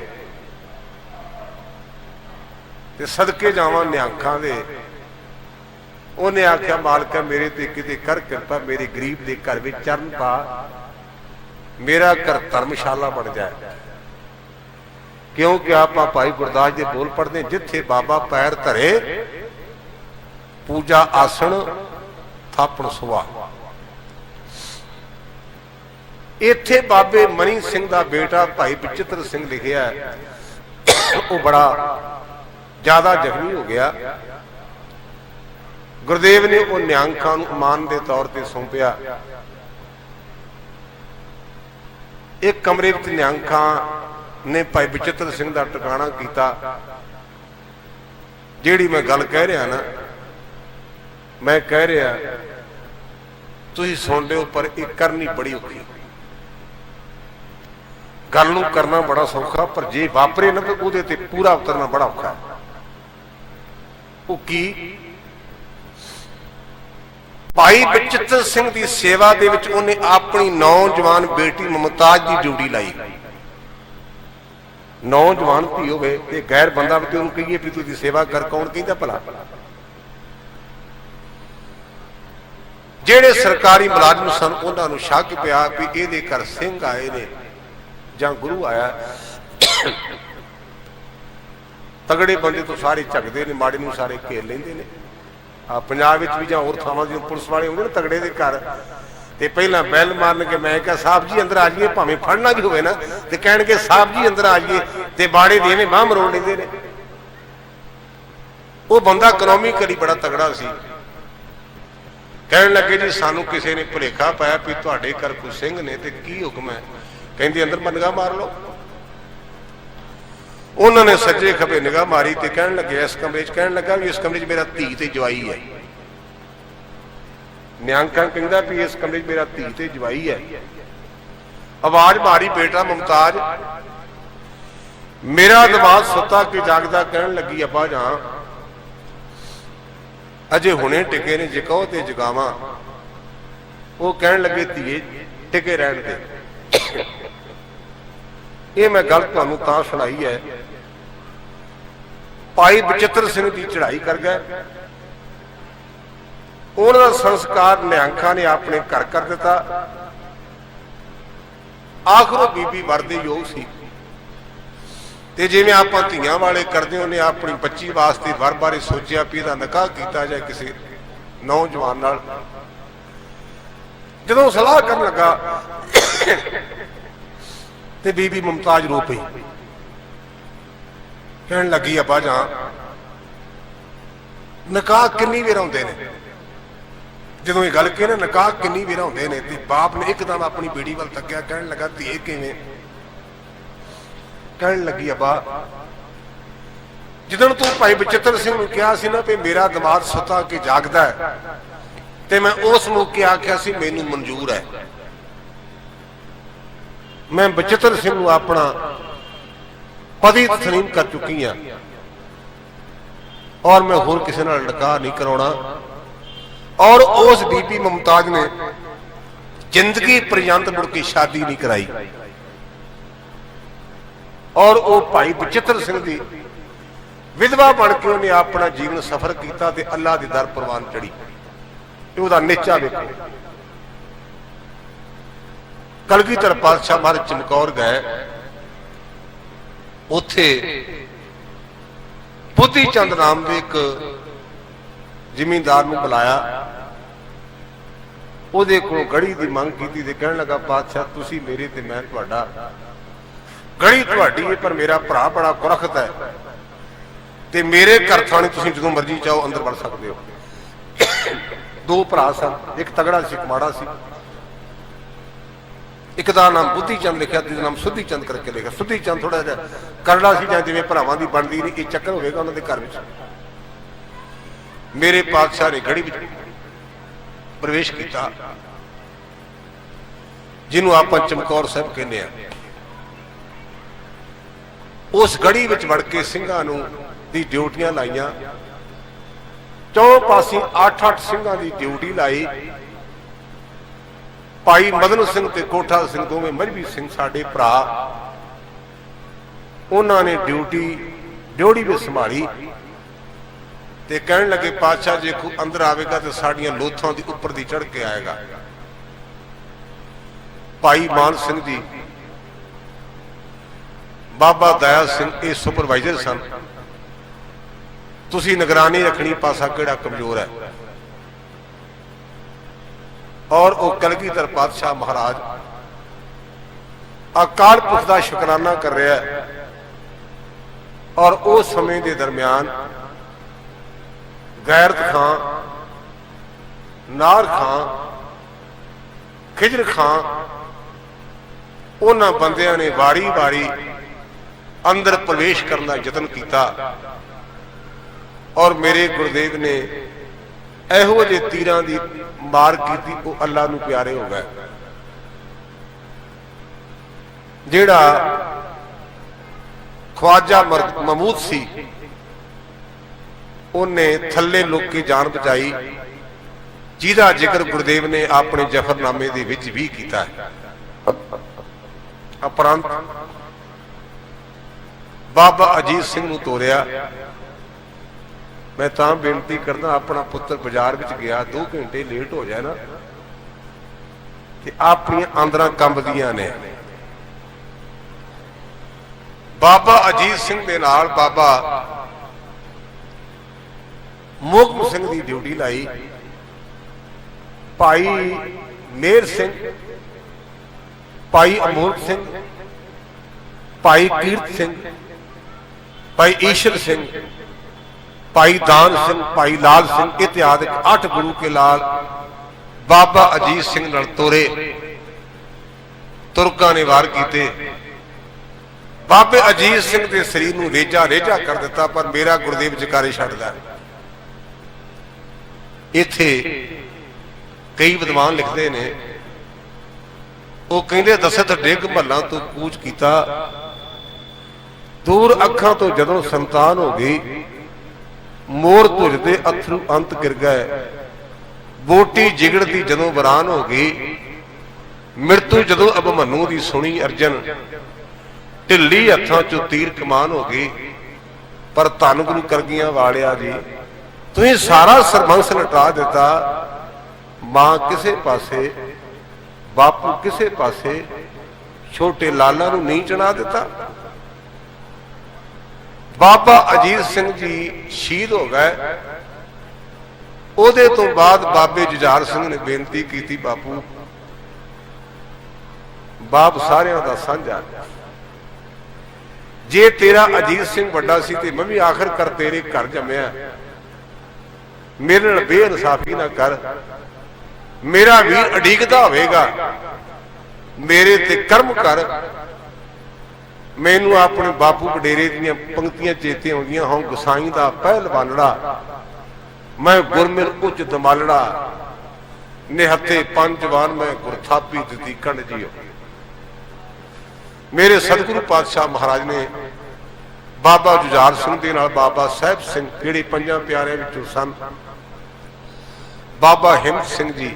ते सदके जावां निहंखां दे। उन्हें आख्या मालका मेरे ते किते कर कृपा, मेरे गरीब के घर में चरण पा, मेरा घर धर्मशाला बन जाए। क्योंकि आप भाई गुरदास जी बोल पढ़ते हैं, जिथे बाबा पैर धरे पूजा आसन थापण सुवा। इत्थे बाबे मनी सिंह का बेटा भाई बचित्र सिंह लिखिया, वो बड़ा ज्यादा जख्मी हो गया। गुरुदेव ने वो निहंखां नूं अमान के तौर पर सौंपिया। एक कमरे में निहंखां ने भाई बचित्र सिंह का टिकाणा किया। जिहड़ी मैं गल कह रहा ना, मैं कह रहा तुसीं सुन लिओ, पर एक करनी बड़ी औखी। गल नूं करना बड़ा सौखा, पर जे वापरे ना तो उहदे ते पूरा उतरना बड़ा औखा है। वो की भाई बचित्र सिंह की सेवा दे विच उन्हें अपनी नौजवान बेटी मुमताज की जोड़ी लाई। नौजवान धी होवे ते गैर बंदा भी उन्हें कहिए भी तुसीं सेवा कर, कौन कहता भला। जेड़े सरकारी मुलाजम सन उन्होंने शक पिया भी इहदे घर सिंह आए ने जां गुरु आया। तगड़े बंदे तो सारे झकदे ने, माड़े नूं सारे घेर लैंदे ने। पंजाब भी जां होर थावां ते पुलिस वाले होंदे ने तगड़े दे घर ਤੇ ਪਹਿਲਾਂ ਬੈਲ ਮਾਰਨ ਕੇ ਮੈਂ ਕਿਹਾ ਸਾਹਿਬ ਜੀ ਅੰਦਰ ਆ ਜਾਈਏ, ਭਾਵੇਂ ਫੜਨਾ ਵੀ ਹੋਵੇ ਨਾ ਤੇ ਕਹਿਣਗੇ ਸਾਹਿਬ ਜੀ ਅੰਦਰ ਆ ਜਾਈਏ, ਤੇ ਬਾੜੇ ਦੀ ਐਵੇਂ ਬਾਂਹ ਮਰੋੜ ਲੈਂਦੇ ਨੇ। ਉਹ ਬੰਦਾ ਇਕਨੋਮਿਕਲੀ ਬੜਾ ਤਗੜਾ ਸੀ। ਕਹਿਣ ਲੱਗੇ ਜੀ ਸਾਨੂੰ ਕਿਸੇ ਨੇ ਭੁਲੇਖਾ ਪਾਇਆ ਵੀ ਤੁਹਾਡੇ ਘਰ ਕੋਈ ਸਿੰਘ ਨੇ, ਤੇ ਕੀ ਹੁਕਮ ਹੈ? ਕਹਿੰਦੇ ਅੰਦਰ ਨਿਗਾਹ ਮਾਰ ਲਓ। ਉਹਨਾਂ ਨੇ ਸੱਜੇ ਖੱਬੇ ਨਿਗਾਹ ਮਾਰੀ ਤੇ ਕਹਿਣ ਲੱਗੇ ਇਸ ਕਮਰੇ 'ਚ, ਕਹਿਣ ਲੱਗਾ ਵੀ ਇਸ ਕਮਰੇ 'ਚ ਮੇਰਾ ਧੀ ਤੇ ਜਵਾਈ ਹੈ। ਨਿਆਂਕਾਂ ਕਹਿੰਦਾ ਵੀ ਇਸ ਕਮਰੇ 'ਚ ਮੇਰਾ ਧੀ ਤੇ ਜਵਾਈ ਹੈ। ਆਵਾਜ਼ ਮਾਰੀ ਬੇਟਾ ਮੁਮਤਾਜ, ਮੇਰਾ ਦਿਮਾਗ ਸੁੱਤਾ ਕਿ ਜਾਗਦਾ? ਕਹਿਣ ਲੱਗੀ ਅੱਬਾ ਜਾਨ ਅਜੇ ਹੁਣੇ ਟਿਕੇ ਨੇ, ਜੇ ਕਹੋ ਤੇ ਜਗਾਵਾਂ। ਉਹ ਕਹਿਣ ਲੱਗੇ ਧੀਏ ਟਿਕੇ ਰਹਿਣ ਦੇ। ਇਹ ਮੈਂ ਗੱਲ ਤੁਹਾਨੂੰ ਤਾਂ ਸੁਣਾਈ ਹੈ, ਭਾਈ ਬਚਿੱਤਰ ਸਿੰਘ ਦੀ ਚੜ੍ਹਾਈ ਕਰ ਗਏ, ਉਹਨਾਂ ਦਾ ਸੰਸਕਾਰ ਨਿਹੰਗਾਂ ਨੇ ਆਪਣੇ ਘਰ ਕਰ ਦਿੱਤਾ। ਆਖਰੋਂ ਬੀਬੀ ਮਰਦੇ ਯੋਗ ਸੀ, ਤੇ ਜਿਵੇਂ ਆਪਾਂ ਧੀਆਂ ਵਾਲੇ ਕਰਦੇ ਉਹਨੇ ਆਪਣੀ ਬੱਚੀ ਵਾਸਤੇ ਵਰ ਬਾਰੇ ਸੋਚਿਆ ਵੀ ਇਹਦਾ ਨਿਕਾਹ ਕੀਤਾ ਜਾਏ ਕਿਸੇ ਨੌਜਵਾਨ ਨਾਲ। ਜਦੋਂ ਸਲਾਹ ਕਰਨ ਲੱਗਾ ਤੇ ਬੀਬੀ ਮੁਮਤਾਜ ਰੋ ਪਈ, ਕਹਿਣ ਲੱਗੀ ਅੱਬਾ ਜਾਨ ਨਿਕਾਹ ਕਿੰਨੀ ਵਾਰ ਹੁੰਦੇ ਨੇ? ਜਦੋਂ ਇਹ ਗੱਲ ਕਹੀ ਨਾ ਨਿਕਾਹ ਕਿੰਨੀ ਵਾਰ ਹੁੰਦੇ ਨੇ, ਤੇ ਬਾਪ ਨੇ ਇੱਕਦਮ ਆਪਣੀ ਬੇੜੀ ਵੱਲ ਤੱਕਿਆ, ਕਹਿਣ ਲੱਗਾ ਧੀਏ ਕਿਵੇਂ? ਕਹਿਣ ਲੱਗੀ ਅੱਬਾ ਜਦੋਂ ਤੂੰ ਭਾਈ ਬਚਿੱਤਰ ਸਿੰਘ ਨੂੰ ਕਿਹਾ ਸੀ ਨਾ ਵੀ ਮੇਰਾ ਦਿਮਾਗ ਸੁੱਤਾ ਕਿ ਜਾਗਦਾ ਹੈ, ਤੇ ਮੈਂ ਉਸ ਮੌਕੇ ਆਖਿਆ ਸੀ ਮੈਨੂੰ ਮਨਜ਼ੂਰ ਹੈ। ਮੈਂ ਬਚਿੱਤਰ ਸਿੰਘ ਨੂੰ ਆਪਣਾ ਪਤੀ ਤਸਲੀਮ ਕਰ ਚੁੱਕੀ ਹਾਂ, ਔਰ ਮੈਂ ਹੋਰ ਕਿਸੇ ਨਾਲ ਨਿਕਾਹ ਨਹੀਂ ਕਰਾਉਣਾ। ਔਰ ਉਸ ਬੀਬੀ ਮੁਮਤਾਜ ਨੇ ਜ਼ਿੰਦਗੀ ਪਰਯੰਤ ਮੁੜ ਕੇ ਸ਼ਾਦੀ ਨਹੀਂ ਕਰਾਈ। ਔਰ ਉਹ ਭਾਈ ਬਚਿੱਤਰ ਸਿੰਘ ਦੀ ਵਿਧਵਾ ਬਣ ਕੇ ਉਹਨੇ ਆਪਣਾ ਜੀਵਨ ਸਫਰ ਕੀਤਾ ਤੇ ਅੱਲਾਹ ਦੇ ਦਰ ਪ੍ਰਵਾਨ ਚੜੀ। ਉਹਦਾ ਨਿਚਾ ਵੇਖੋ। ਕਲਗੀਧਰ ਪਾਤਸ਼ਾਹ ਮਹਾਰਾਜ ਚਮਕੌਰ ਗਏ, ਉੱਥੇ ਬੁੱਧੀ ਚੰਦ ਨਾਮ ਦੇ ਇੱਕ ਜ਼ਿਮੀਂਦਾਰ ਨੂੰ ਬੁਲਾਇਆ, ਉਹਦੇ ਕੋਲੋਂ ਗੜੀ ਦੀ ਮੰਗ ਕੀਤੀ ਤੇ ਕਹਿਣ ਲੱਗਾ ਪਾਤਸ਼ਾਹ ਤੁਸੀਂ ਮੇਰੇ ਤੇ ਮੈਂ ਤੁਹਾਡਾ, ਗੜੀ ਤੁਹਾਡੀ ਹੈ ਪਰ ਮੇਰਾ ਭਰਾ ਬੜਾ ਕੁਰਖਤ ਹੈ, ਤੇ ਮੇਰੇ ਘਰ ਥਾਣੇ ਤੁਸੀਂ ਜਦੋਂ ਮਰਜ਼ੀ ਚਾਹੋ ਅੰਦਰ ਵੜ ਸਕਦੇ ਹੋ। ਦੋ ਭਰਾ ਸਨ, ਇੱਕ ਤਗੜਾ ਸੀ ਇੱਕ ਮਾੜਾ ਸੀ। ਇੱਕ ਦਾ ਨਾਮ ਬੁੱਧੀ ਚੰਦ ਲਿਖਿਆ, ਦੂਜਾ ਨਾਮ ਸੁੱਧੀ ਚੰਦ ਕਰਕੇ ਲਿਖਿਆ। ਸੁੱਧੀ ਚੰਦ ਥੋੜਾ ਜਿਹਾ ਕਰੜਾ ਸੀ, ਜਾਂ ਜਿਵੇਂ ਭਰਾਵਾਂ ਦੀ ਬਣਦੀ ਨਹੀਂ ਇਹ ਚੱਕਰ ਹੋਵੇਗਾ ਉਹਨਾਂ ਦੇ ਘਰ ਵਿੱਚ। ਮੇਰੇ ਪਾਤਸ਼ਾਹ ਨੇ ਗੜੀ ਵਿੱਚ ਪ੍ਰਵੇਸ਼ ਕੀਤਾ, ਜਿਹਨੂੰ ਆਪਾਂ ਚਮਕੌਰ ਸਾਹਿਬ ਕਹਿੰਦੇ ਆ। ਉਸ ਗੜੀ ਵਿੱਚ ਵੜ ਕੇ ਸਿੰਘਾਂ ਨੂੰ ਦੀ ਡਿਊਟੀਆਂ ਲਾਈਆਂ, ਚੌਂ ਪਾਸੇ 8-8 ਸਿੰਘਾਂ ਦੀ ਡਿਊਟੀ ਲਾਈ। ਭਾਈ ਮਦਨ ਸਿੰਘ ਤੇ ਕੋਠਾ ਸਿੰਘ ਦੋਵੇਂ ਮਜ਼੍ਹਬੀ ਸਿੰਘ ਸਾਡੇ ਭਰਾ, ਉਹਨਾਂ ਨੇ ਡਿਊਟੀ ਵੀ ਸੰਭਾਲੀ ਤੇ ਕਹਿਣ ਲੱਗੇ ਪਾਤਸ਼ਾਹ ਜੇ ਕੋਈ ਅੰਦਰ ਆਵੇਗਾ ਤੇ ਸਾਡੀਆਂ ਲੋਥਾਂ ਦੀ ਉੱਪਰ ਦੀ ਚੜ੍ਹ ਕੇ ਆਏਗਾ। ਭਾਈ ਮਾਨ ਸਿੰਘ ਜੀ, ਬਾਬਾ ਦਇਆ ਸਿੰਘ ਇਹ ਸੁਪਰਵਾਈਜ਼ਰ ਸਨ। ਤੁਸੀਂ ਨਿਗਰਾਨੀ ਰੱਖਣੀ ਪਾਸਾ ਕਿਹੜਾ ਕਮਜ਼ੋਰ ਹੈ। ਔਰ ਉਹ ਕਲਗੀਧਰ ਪਾਤਸ਼ਾਹ ਮਹਾਰਾਜ ਅਕਾਲ ਪੁਰਖ ਦਾ ਸ਼ੁਕਰਾਨਾ ਕਰ ਰਿਹਾ ਹੈ। ਔਰ ਉਸ ਸਮੇਂ ਦੇ ਦਰਮਿਆਨ ਗੈਰਤ ਖਾਂ, ਨਾਰ ਖਾਂ, ਖਿਜਰ ਖਾਂ, ਉਹਨਾਂ ਬੰਦਿਆਂ ਨੇ ਵਾਰੀ-ਵਾਰੀ ਅੰਦਰ ਪ੍ਰਵੇਸ਼ ਕਰਨ ਦਾ ਯਤਨ ਕੀਤਾ। ਔਰ ਮੇਰੇ ਗੁਰਦੇਵ ਨੇ ਇਹੋ ਜਿਹੇ ਤੀਰਾਂ ਦੀ ਮਾਰ ਕੀਤੀ, ਉਹ ਅੱਲਾ ਨੂੰ ਪਿਆਰੇ ਹੋ ਗਏ। ਜਿਹੜਾ ਖਵਾਜਾ ਮਹਿਮੂਦ ਸੀ, ਉਹਨੇ ਥੱਲੇ ਲੁਕ ਕੇ ਜਾਨ ਬਚਾਈ, ਜਿਹਦਾ ਜ਼ਿਕਰ ਗੁਰਦੇਵ ਨੇ ਆਪਣੇ ਜ਼ਫਰਨਾਮੇ ਦੇ ਵਿੱਚ ਵੀ ਕੀਤਾ ਹੈ। ਉਪਰੰਤ ਬਾਬਾ ਅਜੀਤ ਸਿੰਘ ਨੂੰ ਤੋਰਿਆ। ਮੈਂ ਤਾਂ ਬੇਨਤੀ ਕਰਦਾ, ਆਪਣਾ ਪੁੱਤਰ ਬਾਜ਼ਾਰ ਵਿੱਚ ਗਿਆ, 2 ਘੰਟੇ ਲੇਟ ਹੋ ਜਾਏ ਨਾ ਤੇ ਆਪਣੀਆਂ ਆਂਦਰਾਂ ਕੰਬਦੀਆਂ ਨੇ। ਬਾਬਾ ਅਜੀਤ ਸਿੰਘ ਦੇ ਨਾਲ ਬਾਬਾ ਮੋਹਕਮ ਸਿੰਘ ਦੀ ਡਿਊਟੀ ਲਾਈ। ਭਾਈ मेहर सिंह, भाई अमोल सिंह, भाई कीरत सिंह, भाई ईश्वर सिंह, भाई दान सिंह, भाई लाल सिंह इत्यादि 8 गुरु के लाल बाबा अजीत सिंह नाल तोरे। तुर्कां ने वार कीते। बाबे अजीत सिंह के शरीर नूं रेजा रेजा कर दिता, पर मेरा गुरदेव जकारे छड्डदा। इत्थे कई विद्वान लिखते ने, वो कहते दसत डिग महलां तो कूच कीता, दूर अखां तो जदों संतान हो गई, मोर तुझदे अथरू अंत गिर गए, बोटी जिगड़दी जदों वरान हो गई, मृत्यु जदों अभिमन्यु दी सुनी अर्जन, ढिल्ली हत्थां चों तीर कमान हो गई। पर धन गुरु करगियां वालिया जी, तुसीं सारा सरबंस लटा दिता। मां किसे पासे, बापू किसे पासे, छोटे लाला नूं नहीं चढ़ा दिता। बाबा अजीत सिंह जी शहीद हो गए। ਉਹਦੇ ਤੋਂ ਬਾਅਦ ਬਾਬੇ ਜੁਝਾਰ ਸਿੰਘ ਨੇ ਬੇਨਤੀ ਕੀਤੀ, ਬਾਪੂ ਬਾਪ ਸਾਰਿਆਂ ਦਾ ਸਾਂਝਾ, ਜੇ ਤੇਰਾ ਅਜੀਤ ਸਿੰਘ ਵੱਡਾ ਸੀ ਤੇ ਮੈਂ ਵੀ ਆਖਰ ਕਰ ਤੇਰੇ ਘਰ ਜੰਮਿਆ, ਮੇਰੇ ਨਾਲ ਬੇਇਨਸਾਫੀ ਨਾ ਕਰ। ਮੇਰਾ ਵੀਰ ਅਡੀਕਦਾ ਹੋਵੇਗਾ, ਮੇਰੇ ਤੇ ਕਰਮ ਕਰ। ਮੈਨੂੰ ਆਪਣੇ ਬਾਪੂ ਵਡੇਰੇ ਦੀਆਂ ਪੰਕਤੀਆਂ ਚੇਤੇ ਆਉਂਦੀਆਂ, ਹਾਂ ਗੁਸਾਈ ਦਾ ਪਹਿਲਵਾਨੜਾ, मैं गुरमिल उच दमालड़ा, निहत्थे पंजवान मैं गुरथापी दिती कंड जियो। मेरे सतगुरु पातशाह महाराज ने बाबा जुझार सिंह दे नाल बाबा साहिब सिंह जिहड़े 5 प्यारिਆਂ ਵਿੱਚੋਂ सन, बाबा हिम्मत सिंह जी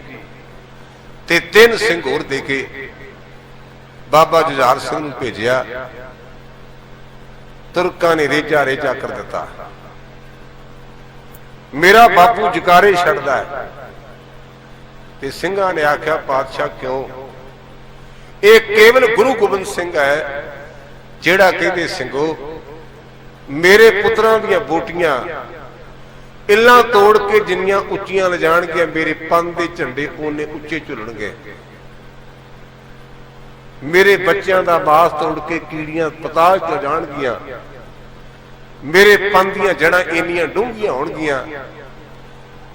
ते 3 सिंह होर दे के बाबा जुझार सिंह नूं भेजिया। तुर्कां ने रेजा रेजा कर दिता। मेरा बापू जकारे छड्डदा है। ते सिंघां ने आख्या, पातशाह क्यों? ये केवल गुरु गोबिंद सिंह है जिहड़ा कहंदे सिंघो, मेरे पुत्रां दीयां बोटियां इल्लां तोड़ के जिन्नियां उच्चियां ले जाणगीआं, मेरे पंन दे झंडे ओने उच्चे झुलणगे। मेरे बच्चों का मांस तोड़ के कीड़ियां पताल च जाणगीआं, मेरे पंन दीयां जड़ां इन्नियां डूंघियां होणगीआं।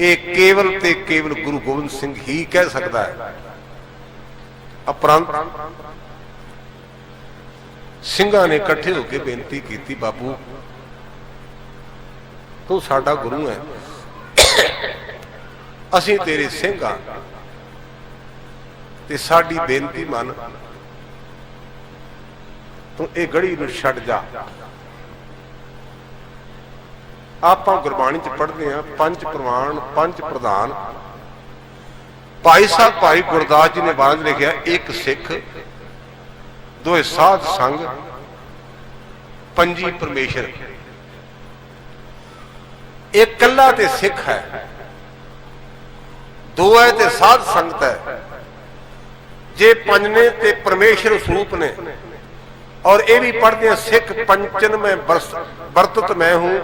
ये केवल ते केवल गुरु गोबिंद सिंह ही कह सकता है। उपरंत ਸਿੰਘਾਂ ने इकट्ठे होकर बेनती की, बापू तू साडा गुरु है, असीं तेरे सिंह हां, ते साडी बेनती मन, तू ये गढ़ी नूं छड्ड जा। आपां गुरबाणी च पढ़दे हां, पंच प्रवान पंच प्रधान। भाई साहब भाई गुरदास जी ने बांध लिखिया, एक सिख दोए साध संग, पंजी परमेश्वर। एक कल्ला ते सिख है, दो है ते साध संगत है, जे पंज ने ते परमेश्वर स्वरूप ने। और ये भी पढ़ते हैं, सिख पंचन में बरतत मैं हूं,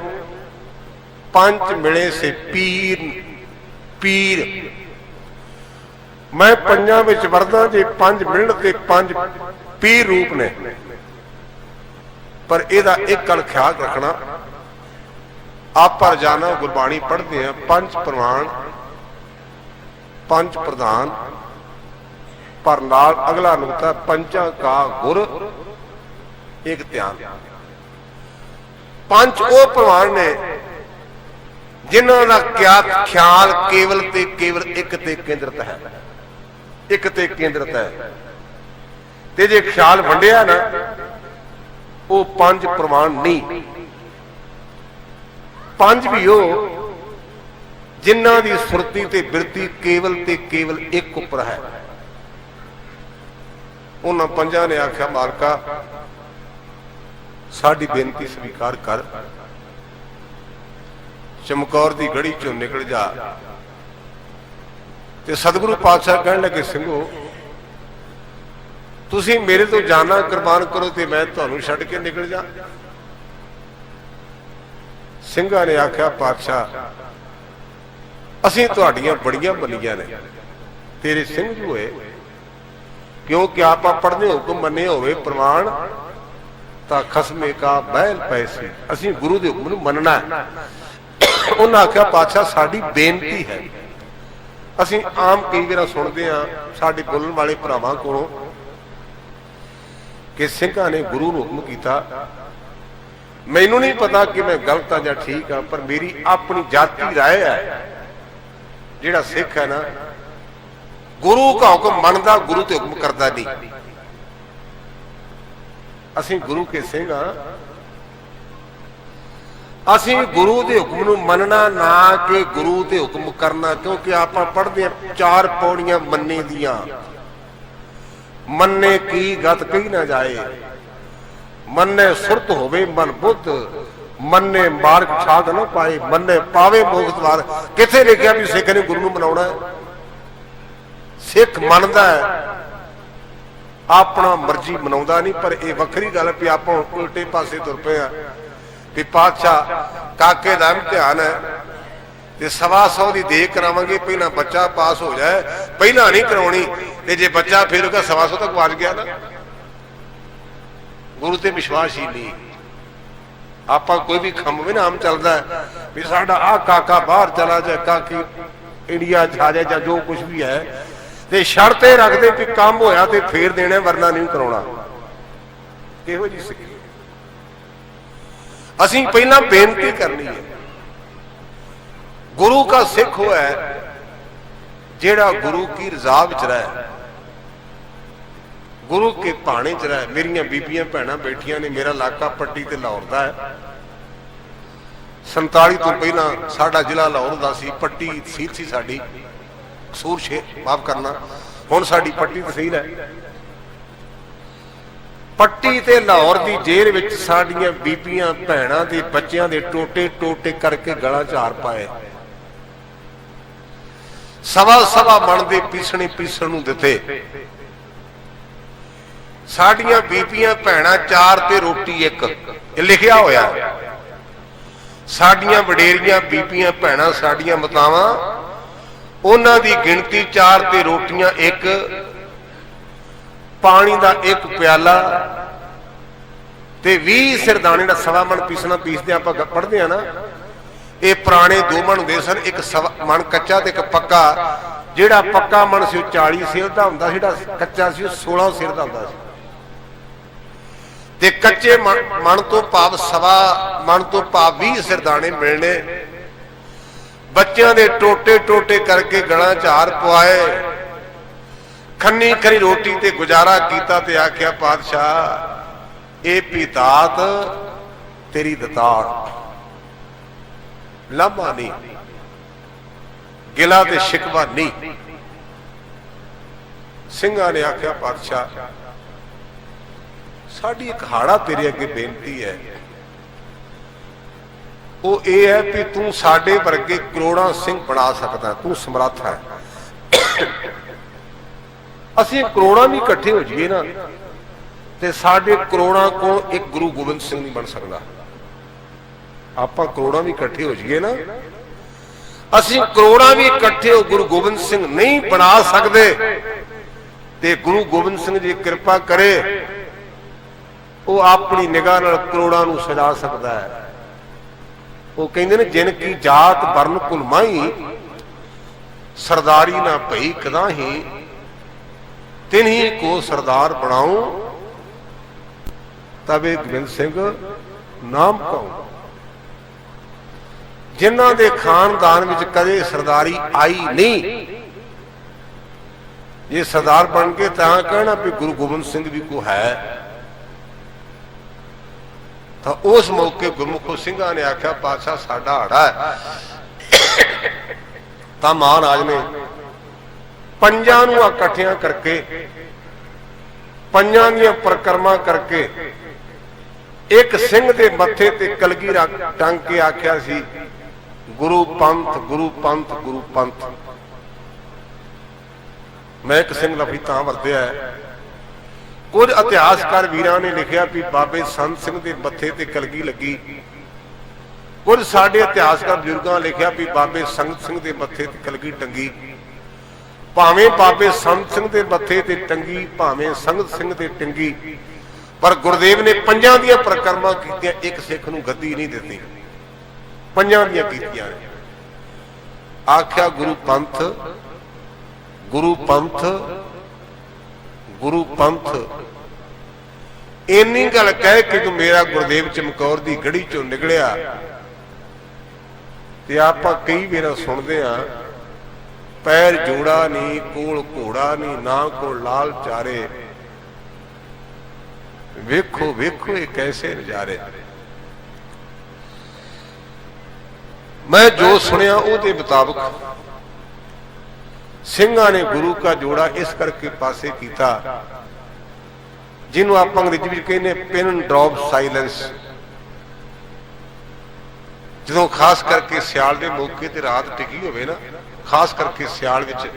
पंच मिले से पीर पीर। मैं पंजां विच वरदा, जे पंज मिलन ते पंज पीर रूप ने। पर इहदा एक गल ख्याल रखना, आप रोजाना गुरबाणी पढ़ते हैं, पंच प्रवान पंच प्रधान, पर नाल अगला नुकता, पंचा का गुर एक ध्यान। पंच वो प्रवान ने जिन्हां दा क्या ख्याल केवल ते केवल एक ते केंद्रित है, एक ते केंद्रित है। ते जे ख्याल वंडिया ना, वो पंज प्रमाण नहीं। पंज भी हो जिन्हां दी सुरती ते बिरती केवल ते केवल एक उपर है। उन्हां पंजां ने आख्या, मालका साडी बेनती स्वीकार कर, चमकौर दी गढ़ी चों निकल जा। ते सतगुरु पातशाह कहण लगे, सिंघो तुसीं मेरे तो जाना कुर्बान करो ते मैं तुहानूं छड्ड के निकल जा। ਸਿੰਘਾਂ ने आख्या, पातशाह असीं तुहाडीआं बड़ियां बलियां ने, तेरे सिंह जो होए, क्योंकि आप पढ़ने हुक्म मन्ने होवे प्रमाण तां खसमे का बैल पैसे, असीं गुरु दे हुक्म नूं मनना है। उन्हें आख्या पातशाह साडी बेनती है, असीं आम कई बार सुनते हैं साडे बोलण वाले भरावां कोलों कि सिंघां ने गुरु नूं हुक्म कीता। मैनूं नहीं पता कि मैं गलत हाँ जां ठीक हाँ, पर मेरी अपनी जाति राय है, जिहड़ा सिख है ना गुरु का हुक्म मनदा, गुरु ते हुक्म करदा नहीं। असीं गुरु के सिंह हाँ, असीं गुरु दे हुक्म नूं मनना ना कि गुरु दे हुक्म करना। क्योंकि आपां पढ़दे हां 4 पौड़ियां मन्ने दियां, मन्ने की गत कही ना जाए, मन्ने सुरत होवे मन बुद्ध, मन्ने मार्ग छाग ना पाए, मन्ने पावे मोक्ष द्वार। किथे लिखिया भी सिख ने गुरु नूं मनाउणा है? सिख मनदा है, अपना मर्जी मनाउंदा नहीं। पर यह वखरी गल भी आप उल्टे पासे तुर पे आ भी पातशाह काके दा इम्तिहान है ते 125 की देख करावांगे, पहला बच्चा पास हो जाए, पहला नहीं कराउणी ते जे बच्चा फिर 125 तक वाज गया ना, गुरु ते विश्वास ही नहीं। आप कोई भी खंभ भी नाम चलता है भी साडा आ काका बाहर चला जाए, काकी इंडिया आ जाए या जो कुछ भी है, ते शर्त रखते भी काम होया ते फिर देना, वरना नहीं कराउणा। किहो जी सिक्खी? असीं पहला बेनती करनी है, गुरु का सिख हुआ है जेड़ा गुरु की रजा विच रहे, गुरु के भाने च रहे। मेरिया बीबियां भैणां बैठियां ने, मेरा इलाका पट्टी ते लाहौर दा है। 47 तो पहला साडा जिला लाहौर दा सी, पट्टी तहसील सी साडी, कसूर शेर माफ करना, हुण साडी पट्टी तहसील है। पट्टी ते लाहौर दी जेल विच साडियां बीबियां भैणां दे बच्चियां दे टोटे टोटे करके गला झार पाए, सवा मन दे पीसणे पीसण नूं दिते। साडियां बीबियां भैणां 4 ते रोटी 1, ये लिखिया होया। साडियां वडेरियां बीबियां भैणां साडियां मातावां, उन्हां दी गिणती 4 ते रोटियां 1, पानी दा 1 प्याला ते 20 सिरदाने दा 1.25 मन पीसना पीसदे आपां पढ़दे आ ना। ये पुराने 2 मन हुंदे सन, 1 मन कच्चा ते 1 पक्का। जिहड़ा पक्का मन सी 40 सेर दा हुंदा सी, जिहड़ा कच्चा सी 16 सेर दा हुंदा सी। ते कच्चे मन तो भाव 1.25 मन तो भाव 20 सिरदाने मिलने। बच्चों के टोटे टोटे करके गला झार पवाए, खन्नी खरी रोटी ते गुजारा कीता ते आख्या पातशाह ए पितात तेरी दतार, लामा नहीं, गिला ते शिकवा नहीं। सिंघां ने आख्या पातशाह साडी एक हाड़ा तेरे अगे बेनती है, वो ये है कि तू साडे वर्गे करोड़ां सिंह बना सकता, तू समर्थ है। असीं करोड़ां भी इकट्ठे हो जाइए ना ते साडे करोड़ां को एक गुरु गोबिंद सिंह नहीं बन सकता। आपां करोड़ां भी इकट्ठे हो जाइए ना, असीं करोड़ां भी इकट्ठे हो गुरु गोबिंद सिंह नहीं बना सकते। ते गुरु गोबिंद सिंह जी कृपा करे, वो अपनी निगाह नाल करोड़ां नूं सजा सकता है। वो कहते हैं जिनकी जात वर्ण कुलमाई, सरदारी ना भई कदाही, तिन्ही को सरदार बनाऊं, तबे गोबिंद सिंह नाम कहूं। जिन्हां दे खानदान विच कदे सरदारी आई नहीं, ये सरदार बन के तां कहना भी गुरु गोबिंद सिंह भी को है। तो उस मौके गुरमुखो सिंघां ने आख्या पातशाह साडा हाड़ा है। तो महाराज ने पंजां नूं इकट्ठियां करके, पंजां दी परिक्रमा करके, एक सिंह दे मत्थे ते कलगी टंग के आख्या सी गुरु पंथ गुरु पंथ गुरु पंथ। मैं एक सिंह लफी तां वरतिया है, कुछ इतिहासकार वीरां ने लिखिया भी बाबे संत सिंह के मत्थे ते कलगी लगी, कुछ साडे इतिहासकार बजुर्गां लिखिया भी बाबे संगत सिंह के मत्थे ते कलगी टंगी। ਭਾਵੇਂ ਬਾਬੇ ਸੰਤ ਸਿੰਘ ਦੇ ਮੱਥੇ ਤੇ ਟੰਗੀ, ਭਾਵੇਂ ਸੰਗਤ ਸਿੰਘ ਤੇ ਟੰਗੀ, ਪਰ ਗੁਰਦੇਵ ਨੇ ਪੰਜਾਂ ਦੀਆਂ ਪਰਿਕਰਮਾ ਕੀਤੀਆਂ, ਇੱਕ ਸਿੱਖ ਨੂੰ ਗੱਦੀ ਨਹੀਂ ਦਿੱਤੀ, ਪੰਜਾਂ ਦੀਆਂ ਕੀਤੀਆਂ। ਆਖਿਆ ਗੁਰੂ ਪੰਥ, ਗੁਰੂ ਪੰਥ, ਗੁਰੂ ਪੰਥ। ਇੰਨੀ ਗੱਲ ਕਹਿ ਕੇ ਜੋ ਮੇਰਾ ਗੁਰਦੇਵ ਚਮਕੌਰ ਦੀ ਗੜੀ ਚੋਂ ਨਿਕਲਿਆ, ਤੇ ਆਪਾਂ ਕਈ ਵਾਰ ਸੁਣਦੇ ਆ, ਪੈਰ ਜੋੜਾ ਨਹੀਂ, ਕੋਲ ਘੋੜਾ ਨਹੀਂ, ਨਾ ਕੋਲ ਲਾਲ ਚਾਰੇ, ਵੇਖੋ ਵੇਖੋ ਇਹ ਕੈਸੇ ਨਜ਼ਾਰੇ। ਮੈਂ ਜੋ ਸੁਣਿਆ ਉਹਦੇ ਮੁਤਾਬਕ ਸਿੰਘਾਂ ਨੇ ਗੁਰੂ ਕਾ ਜੋੜਾ ਇਸ ਕਰਕੇ ਪਾਸੇ ਕੀਤਾ, ਜਿਹਨੂੰ ਆਪਾਂ ਅੰਗਰੇਜ਼ੀ ਵਿੱਚ ਕਹਿੰਦੇ ਪਿਨ ਡ੍ਰੌਪ ਸਾਇਲੈਂਸ। ਜਦੋਂ ਖਾਸ ਕਰਕੇ ਸਿਆਲ ਦੇ ਮੌਕੇ ਤੇ ਰਾਤ ਟਿਕੀ ਹੋਵੇ ਨਾ, ਖਾਸ ਕਰਕੇ ਸਿਆਲ ਵਿੱਚ,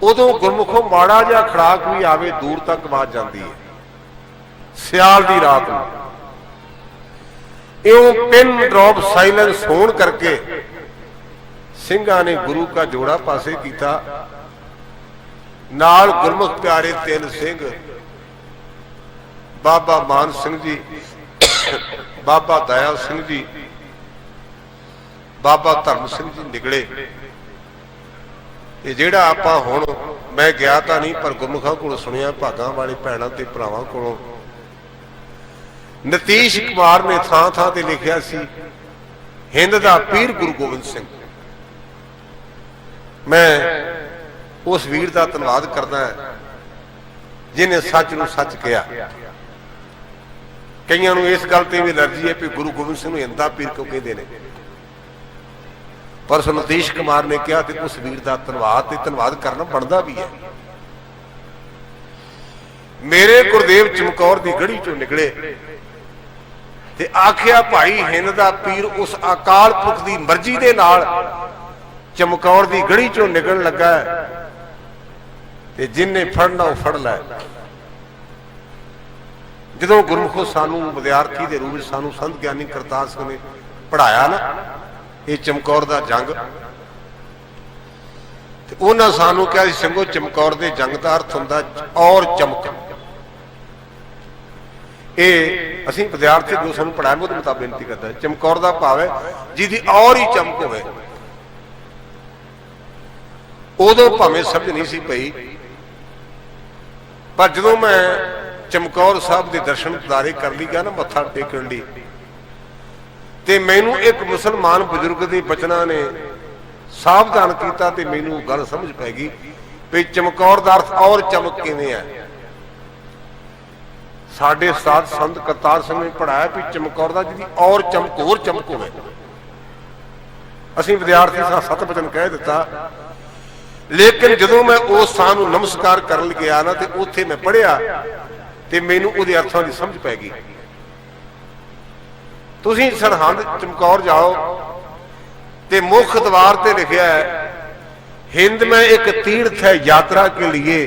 ਉਦੋਂ ਗੁਰਮੁਖੋਂ ਮਾੜਾ ਜਿਹਾ ਖੜਾਕ ਵੀ ਆਵੇ ਦੂਰ ਤੱਕ ਆਵਾਜ਼ ਜਾਂਦੀ ਹੈ ਸਿਆਲ ਦੀ ਰਾਤ ਨੂੰ। ਇਹ ਪਿਨ ਡ੍ਰੌਪ ਸਾਇਲੈਂਸ ਹੋਣ ਕਰਕੇ ਸਿੰਘਾਂ ਨੇ ਗੁਰੂ ਕਾ ਜੋੜਾ ਪਾਸੇ ਕੀਤਾ। ਨਾਲ ਗੁਰਮੁਖ ਪਿਆਰੇ ਤਿੰਨ ਸਿੰਘ, ਬਾਬਾ ਮਾਨ ਸਿੰਘ ਜੀ, ਬਾਬਾ ਦਇਆ ਸਿੰਘ ਜੀ, ਬਾਬਾ ਧਰਮ ਸਿੰਘ ਜੀ ਨਿਕਲੇ। ਤੇ ਜਿਹੜਾ ਆਪਾਂ ਹੁਣ, ਮੈਂ ਗਿਆ ਤਾਂ ਨਹੀਂ ਪਰ ਗੁਰਮੁਖਾਂ ਕੋਲੋਂ ਸੁਣਿਆ, ਭਾਗਾਂ ਵਾਲੇ ਭੈਣਾਂ ਤੇ ਭਰਾਵਾਂ ਕੋਲੋਂ, ਨਤੀਸ਼ ਕੁਮਾਰ ਨੇ ਥਾਂ ਥਾਂ ਤੇ ਲਿਖਿਆ ਸੀ, ਹਿੰਦ ਦਾ ਪੀਰ ਗੁਰੂ ਗੋਬਿੰਦ ਸਿੰਘ। ਮੈਂ ਉਸ ਵੀਰ ਦਾ ਧੰਨਵਾਦ ਕਰਦਾ ਜਿਹਨੇ ਸੱਚ ਨੂੰ ਸੱਚ ਕਿਹਾ। ਕਈਆਂ ਨੂੰ ਇਸ ਗੱਲ ਤੇ ਵੀ ਅਲਰਜੀ ਹੈ ਕਿ ਗੁਰੂ ਗੋਬਿੰਦ ਸਿੰਘ ਨੂੰ ਹਿੰਦ ਦਾ ਪੀਰ ਕਿਉਂ ਕਹਿੰਦੇ ਨੇ, ਪਰ ਨਤੀਸ਼ ਕੁਮਾਰ ਨੇ ਕਿਹਾ ਤੇ ਉਸ ਵੀਰ ਦਾ ਧੰਨਵਾਦ, ਤੇ ਧੰਨਵਾਦ ਕਰਨਾ ਬਣਦਾ ਵੀ ਹੈ। ਮੇਰੇ ਗੁਰਦੇਵ ਚਮਕੌਰ ਦੀ ਗੜੀ ਚੋਂ ਨਿਕਲੇ ਤੇ ਆਖਿਆ ਭਾਈ ਹਿੰਦ ਦਾ ਪੀਰ ਉਸ ਅਕਾਲ ਪੁਰਖ ਦੀ ਮਰਜ਼ੀ ਦੇ ਨਾਲ ਚਮਕੌਰ ਦੀ ਗੜੀ ਚੋਂ ਨਿਕਲਣ ਲੱਗਾ, ਤੇ ਜਿੰਨੇ ਫੜਨਾ ਉਹ ਫੜ ਲੈ। ਜਦੋਂ ਗੁਰਮੁਖੋ ਸਾਨੂੰ ਵਿਦਿਆਰਥੀ ਦੇ ਰੂਪ ਵਿੱਚ ਸਾਨੂੰ ਸੰਤ ਗਿਆਨੀ ਕਰਤਾਰ ਸਿੰਘ ਨੇ ਪੜ੍ਹਾਇਆ ਨਾ ਇਹ ਚਮਕੌਰ ਦਾ ਜੰਗ, ਤੇ ਉਹਨਾਂ ਸਾਨੂੰ ਕਿਹਾ ਸੀ, ਸਿੰਘੋ ਚਮਕੌਰ ਦੇ ਜੰਗ ਦਾ ਅਰਥ ਹੁੰਦਾ ਔਰ ਚਮਕ। ਇਹ ਅਸੀਂ ਵਿਦਿਆਰਥੀ ਜੋ ਸਾਨੂੰ ਪੜ੍ਹਾਇਆ ਉਹਦੇ ਮੁਤਾਬਕ ਬੇਨਤੀ ਕਰਦਾ, ਚਮਕੌਰ ਦਾ ਭਾਵ ਹੈ ਜਿਹਦੀ ਔਰ ਹੀ ਚਮਕ ਹੋਵੇ। ਉਦੋਂ ਭਾਵੇਂ ਸਮਝ ਨਹੀਂ ਸੀ ਪਈ, ਪਰ ਜਦੋਂ ਮੈਂ ਚਮਕੌਰ ਸਾਹਿਬ ਦੇ ਦਰਸ਼ਨ ਦਿਦਾਰੇ ਕਰ ਲਈ ਗਿਆ ਨਾ, ਮੱਥਾ ਟੇਕਣ ਲਈ, ਤੇ ਮੈਨੂੰ ਇੱਕ ਮੁਸਲਮਾਨ ਬਜ਼ੁਰਗ ਦੇ ਬਚਨਾਂ ਨੇ ਸਾਵਧਾਨ ਕੀਤਾ, ਤੇ ਮੈਨੂੰ ਗੱਲ ਸਮਝ ਪੈ ਗਈ ਵੀ ਚਮਕੌਰ ਦਾ ਅਰਥ ਔਰ ਚਮਕ ਕਿਵੇਂ ਹੈ। ਸਾਡੇ ਉਸਤਾਦ ਸੰਤ ਕਰਤਾਰ ਸਿੰਘ ਨੇ ਪੜ੍ਹਾਇਆ ਵੀ ਚਮਕੌਰ ਦਾ ਜਿਹਦੀ ਔਰ ਚਮਕ, ਹੋਰ ਚਮਕ ਹੋਵੇ। ਅਸੀਂ ਵਿਦਿਆਰਥੀ ਸਾਂ ਸਤ ਬਚਨ ਕਹਿ ਦਿੱਤਾ, ਲੇਕਿਨ ਜਦੋਂ ਮੈਂ ਉਸ ਥਾਂ ਨੂੰ ਨਮਸਕਾਰ ਕਰਨ ਗਿਆ ਨਾ, ਤੇ ਉੱਥੇ ਮੈਂ ਪੜ੍ਹਿਆ ਤੇ ਮੈਨੂੰ ਉਹਦੇ ਅਰਥਾਂ ਦੀ ਸਮਝ ਪੈ ਗਈ। ਤੁਸੀਂ ਸਰਹੰਦ ਚਮਕੌਰ ਜਾਓ ਤੇ ਮੁੱਖ द्वार ਤੇ ਲਿਖਿਆ ਹੈ, हिंद में एक तीर्थ है यात्रा के लिए,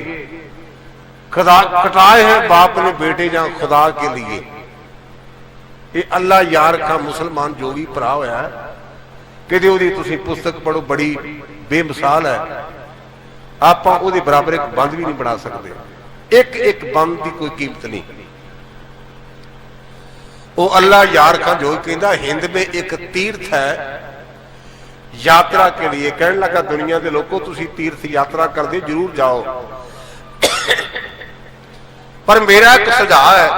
खुदा कटाए हैं बाप ने बेटे या खुदा के लिए। ये अल्लाह यार का मुसलमान जो भी भरा होया है, कहते ओदी तुसी पुस्तक पढ़ो, बड़ी बेमिसाल है। आप ओदे बराबर एक बंद भी नहीं बना सकते, एक एक बंद की कोई कीमत नहीं। वो अल्लाह यार खां जो कहता हिंद में एक तीर्थ है यात्रा के लिए। कहने लगा दुनिया के लोगों तुसी तीर्थ यात्रा करते जरूर जाओ, पर मेरा एक सुझाव है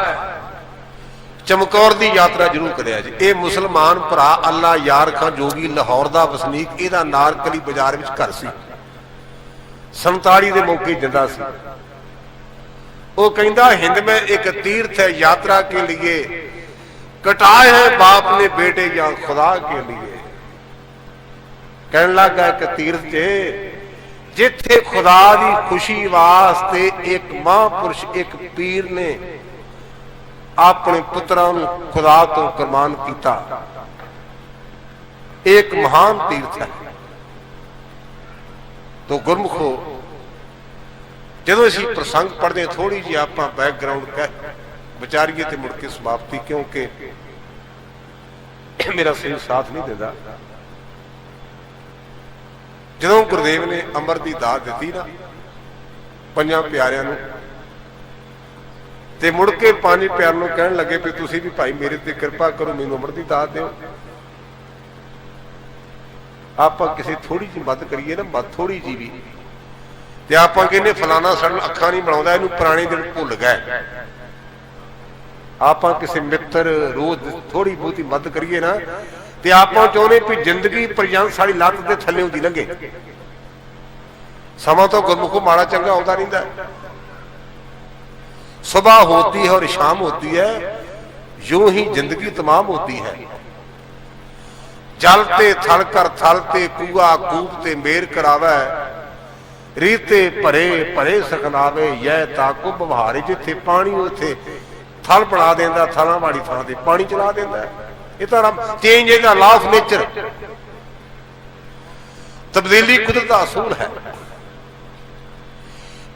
चमकौर की यात्रा जरूर करिया जी। ये मुसलमान भरा अल्लाह यार खां जोगी लाहौर का वसनीक, इहदा नारकली बाजार में घर सी, 47 के मौके जिंदा सी। वो कहता हिंद में एक तीर्थ है यात्रा के लिए, कटाए हैं बाप ने बेटे या खुदा के लिए। कहने लगा एक तीर्थ जिथे खुदा की खुशी वास्ते एक महापुरुष, एक पीर ने अपने पुत्रां नूं खुदा तो कुर्बान किया, एक महान तीर्थ है। तो गुरमुखो जदों असीं प्रसंग पढ़ते थोड़ी जी आप बैकग्राउंड कह विचारीए तो मुड़ के समाप्ति, क्योंकि मेरा सही साथ नहीं देता। ਜਦੋਂ ਗੁਰਦੇਵ ਨੇ ਅੰਮ੍ਰਿਤ ਦੀ ਦਾਤ ਦਿੱਤੀ ਨਾ ਪੰਜਾਂ ਪਿਆਰਿਆਂ ਨੂੰ, ਤੇ ਮੁੜ ਕੇ ਪੰਜ ਪਿਆਰਿਆਂ ਨੂੰ ਕਹਿਣ ਲੱਗੇ ਵੀ ਤੁਸੀਂ ਵੀ ਭਾਈ ਮੇਰੇ ਤੇ ਕਿਰਪਾ ਕਰੋ, ਮੈਨੂੰ ਅੰਮ੍ਰਿਤ ਦੀ ਦਾਤ ਦਿਓ। ਆਪਾਂ ਕਿਸੇ ਥੋੜੀ ਜਿਹੀ ਮਦਦ ਕਰੀਏ ਨਾ, ਥੋੜੀ ਜਿਹੀ ਵੀ, ਤੇ ਆਪਾਂ ਕਹਿੰਦੇ ਫਲਾਣਾ ਸਾਨੂੰ ਅੱਖਾਂ ਨਹੀਂ ਬਣਾਉਂਦਾ, ਇਹਨੂੰ ਪੁਰਾਣੇ ਦਿਨ ਭੁੱਲ ਗਏ। ਆਪਾਂ ਕਿਸੇ ਮਿੱਤਰ ਰੋਜ਼ ਥੋੜੀ ਬਹੁਤੀ ਮਦਦ ਕਰੀਏ ਨਾ, ਤੇ ਆਪਾਂ ਚਾਹੁੰਦੇ ਵੀ ਜ਼ਿੰਦਗੀ ਪਰਜੰਤ ਸਾਡੀ ਲੱਤ ਦੇ ਥੱਲੇ ਦੀ ਲੰਘੇ। ਸਮਾਂ ਤੋਂ ਗੁਰਮੁਖੋਂ ਮਾੜਾ ਚੰਗਾ ਆਉਂਦਾ ਰਹਿੰਦਾ। सुबह होती है और शाम होती है, यूं ही जिंदगी तमाम होती है। जलते थलकर थलते कूआ कूबते मेर करावे, रीते भरे भरे सकनावे, यह ताको बहारे। जिथे पानी उथे थल बना देंदा, थलां वाली थां ते पानी चला देंदा। ये तो change is the law of nature, तब्दीली कुदरत दा असूल है।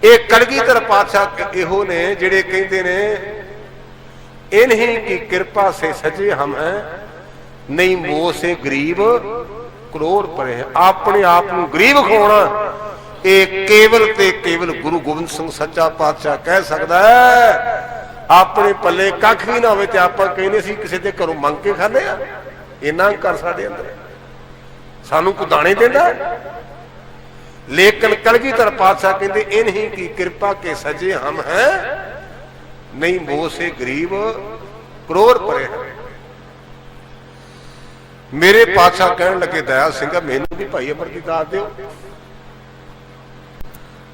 ਇਹ ਕਲਗੀਧਰ ਪਾਤਸ਼ਾਹ ਇਹੋ ਨੇ ਜਿਹੜੇ ਕਹਿੰਦੇ ਨੇ ਇਨਹੀਂ ਕੀ ਕਿਰਪਾ ਸੇ ਸਜੇ ਹਮ ਹੈ, ਨਹੀਂ ਮੋਹ ਸੇ ਗਰੀਬ ਕਰੋੜ ਪਰੇ। ਆਪਣੇ ਆਪ ਨੂੰ ਗਰੀਬ ਖਵਾਉਣਾ ਇਹ ਕੇਵਲ ਤੇ ਕੇਵਲ ਗੁਰੂ ਗੋਬਿੰਦ ਸਿੰਘ ਸੱਚਾ ਪਾਤਸ਼ਾਹ ਕਹਿ ਸਕਦਾ ਹੈ। ਆਪਣੇ ਪੱਲੇ ਕੱਖ ਵੀ ਨਾ ਹੋਵੇ ਤੇ ਆਪਾਂ ਕਹਿੰਦੇ ਸੀ ਕਿਸੇ ਦੇ ਘਰੋਂ ਮੰਗ ਕੇ ਖਾਂਦੇ ਆ, ਇੰਨਾ ਕਰ ਸਾਡੇ ਅੰਦਰ, ਸਾਨੂੰ ਕੋਈ ਦਾਣੇ ਦਿੰਦਾ। लेकिन कलगीधर पातशाह कहते इन्हीं की कृपा के सजे हम हैं, नहीं मोह से गरीब करोड़ परे हैं। मेरे पातशाह कहने लगे दया सिंह मैनू भी भाई अमृत दी दात दिओ।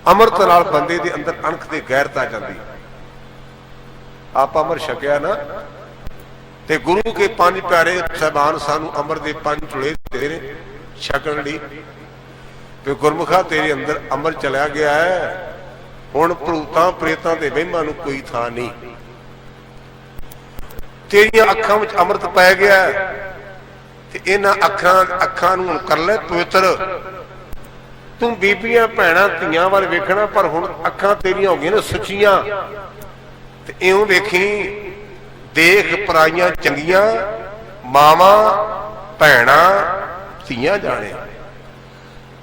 अमृत नाल बंदे दे अंदर अणख ते गैरत आ जांदी। आप अमृत छकिया ना ते गुरु के पंज प्यारे साहबान सानू अमृत दे पंज चुले दे ने छकण लई। ਤੇ ਗੁਰਮੁਖਾ ਤੇਰੇ ਅੰਦਰ ਅਮਰ ਚਲਿਆ ਗਿਆ ਹੈ, ਹੁਣ ਭੂਤਾਂ ਪ੍ਰੇਤਾਂ ਦੇ ਵਹਿਮਾਂ ਨੂੰ ਕੋਈ ਥਾਂ ਨਹੀਂ। ਤੇਰੀਆਂ ਅੱਖਾਂ ਵਿੱਚ ਅੰਮ੍ਰਿਤ ਪੈ ਗਿਆ ਤੇ ਇਹਨਾਂ ਅੱਖਾਂ ਨੂੰ ਕਰ ਲੈ ਪਵਿੱਤਰ। ਤੂੰ ਬੀਬੀਆਂ ਭੈਣਾਂ ਧੀਆਂ ਵੱਲ ਵੇਖਣਾ, ਪਰ ਹੁਣ ਅੱਖਾਂ ਤੇਰੀਆਂ ਹੋ ਗਈਆਂ ਨੇ ਸੁੱਚੀਆਂ, ਤੇ ਇਉਂ ਵੇਖੀ ਦੇਖ ਪਰਾਈਆਂ ਚੰਗੀਆਂ ਮਾਵਾਂ ਭੈਣਾਂ ਧੀਆਂ ਜਾਣੇ।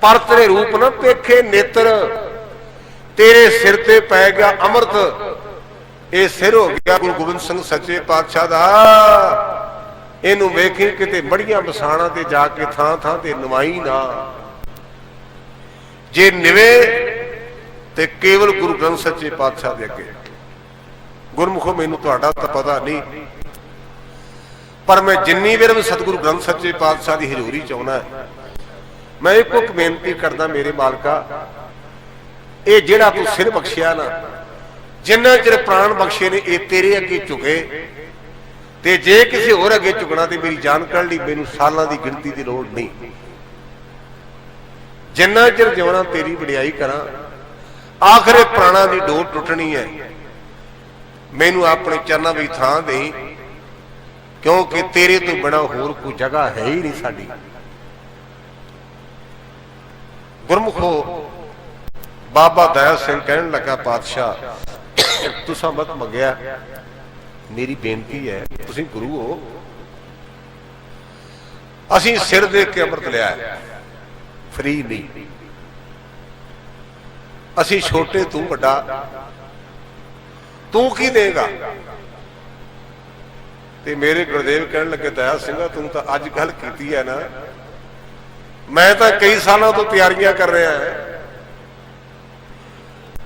पर तेरे रूप न पेखे नेत्र, तेरे सिर ते पै गया अमृत। ये सिर हो गया गुरु गोबिंद सिंह सच्चे पातशाह दा। इनू वेखी किते मड़ियां बसाणा ते जाके थां थां ते नवाई ना, जे निवे ते केवल गुरु ग्रंथ सच्चे पातशाह दे अगे। गुरमुखो मैनू तुहाडा तां पता नहीं, पर मैं जिन्नी वेर भी सतगुरु ग्रंथ सच्चे पातशाह दी हजूरी च आउणा है, मैं एक बेनती करदा मेरे मालका, ये जेड़ा तू सिर बख्शिया ना, जिन्ना चिर प्राण बख्शे ने ये तेरे अगे झुके, ते जे किसी होर अगे झुकना ते मेरी जान कढ़ लई मैनू सालां दी गिणती दी लोड़ नहीं। जिन्ना चिर जिवना तेरी वडियाई करा, आखिरे प्राणा दी डोर टुटनी है। मैनू अपने चरनां विच थां देई, क्योंकि तेरे तो बिना होर कोई जगह है ही नहीं साडी। गुरमुखो बाबा दया सिंह कहन लगा पातशाह तुसा मत मंगया, मेरी बेनती है, तुसी गुरु हो, असीं सिर दे के अमृत लिया है, फ्री नहीं। असीं छोटे तू वड्डा, तू की देगा। ते मेरे गुरुदेव कहन लगे दया सिंह तू तो अज गल कीती है ना, मैं तो कई सालों तो तैयारियां कर रहा है।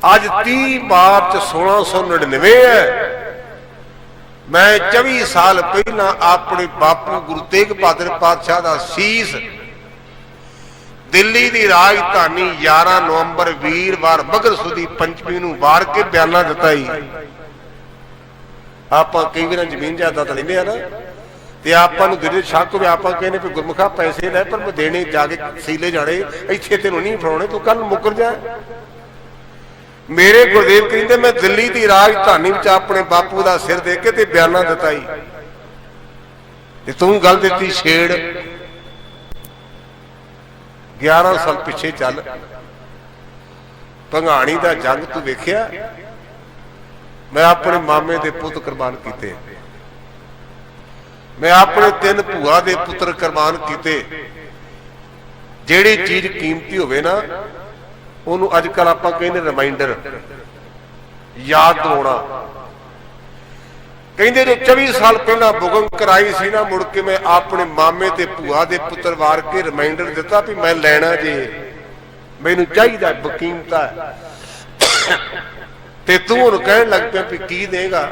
आज 30 मार्च 1699 है, मैं 24 साल पहला अपने बापू गुरु तेग बहादुर पातशाह का शीस दिल्ली की राजधानी 11 नवंबर वीरवार मगर सुदी पंचमी नूं वार के बयाना दिता ही। आप कई बार जमीन जायदाद लेंदे आ ना, ते आपां नूं दिल शक होवे, आपां कहने भी गुरमुखा पैसे लै पर मैं देने जाके सीले जाने, इत्थे तैनूं नहीं फड़ाउणे, तू कल मुकर जा। मेरे गुरदेव कहते मैं दिल्ली की राजधानी विच अपने बापू का सिर दे के ते बयाना दिता ही, ते तू गल दित्ती छेड़। 11 साल पिछे चल, भंगाणी का जंग तू वेखिया, मैं अपने मामे दे पुत कुर्बान कीते, मैं अपने 3 भूआ दे पुत्र कुर्बान कीते, ਜਿਹੜੀ ਚੀਜ਼ ਕੀਮਤੀ ਹੋਵੇ ਨਾ ਉਹਨੂੰ ਅੱਜ ਕੱਲ ਆਪਾਂ ਕਹਿੰਦੇ ਰਿਮਾਈਂਡਰ, ਯਾਦ ਦਿਵਾਉਣਾ। ਕਹਿੰਦੇ ਜੋ 24 ਸਾਲ ਪਹਿਲਾਂ ਬੁਕਿੰਗ ਕਰਾਈ ਸੀ ਨਾ, ਮੁੜ ਕੇ ਮੈਂ ਆਪਣੇ ਮਾਮੇ ਤੇ ਭੂਆ ਦੇ ਪੁੱਤਰ ਵਾਰ ਕੇ ਰਿਮਾਈਂਡਰ ਦਿੱਤਾ ਵੀ ਮੈਂ ਲੈਣਾ ਜੇ, ਮੈਨੂੰ ਚਾਹੀਦਾ, ਬਕੀਮਤਾ ਹੈ। ਤੇ ਤੂੰ ਉਹਨੂੰ ਕਹਿਣ ਲੱਗ ਪਿਆ ਵੀ ਕੀ ਦੇਗਾ।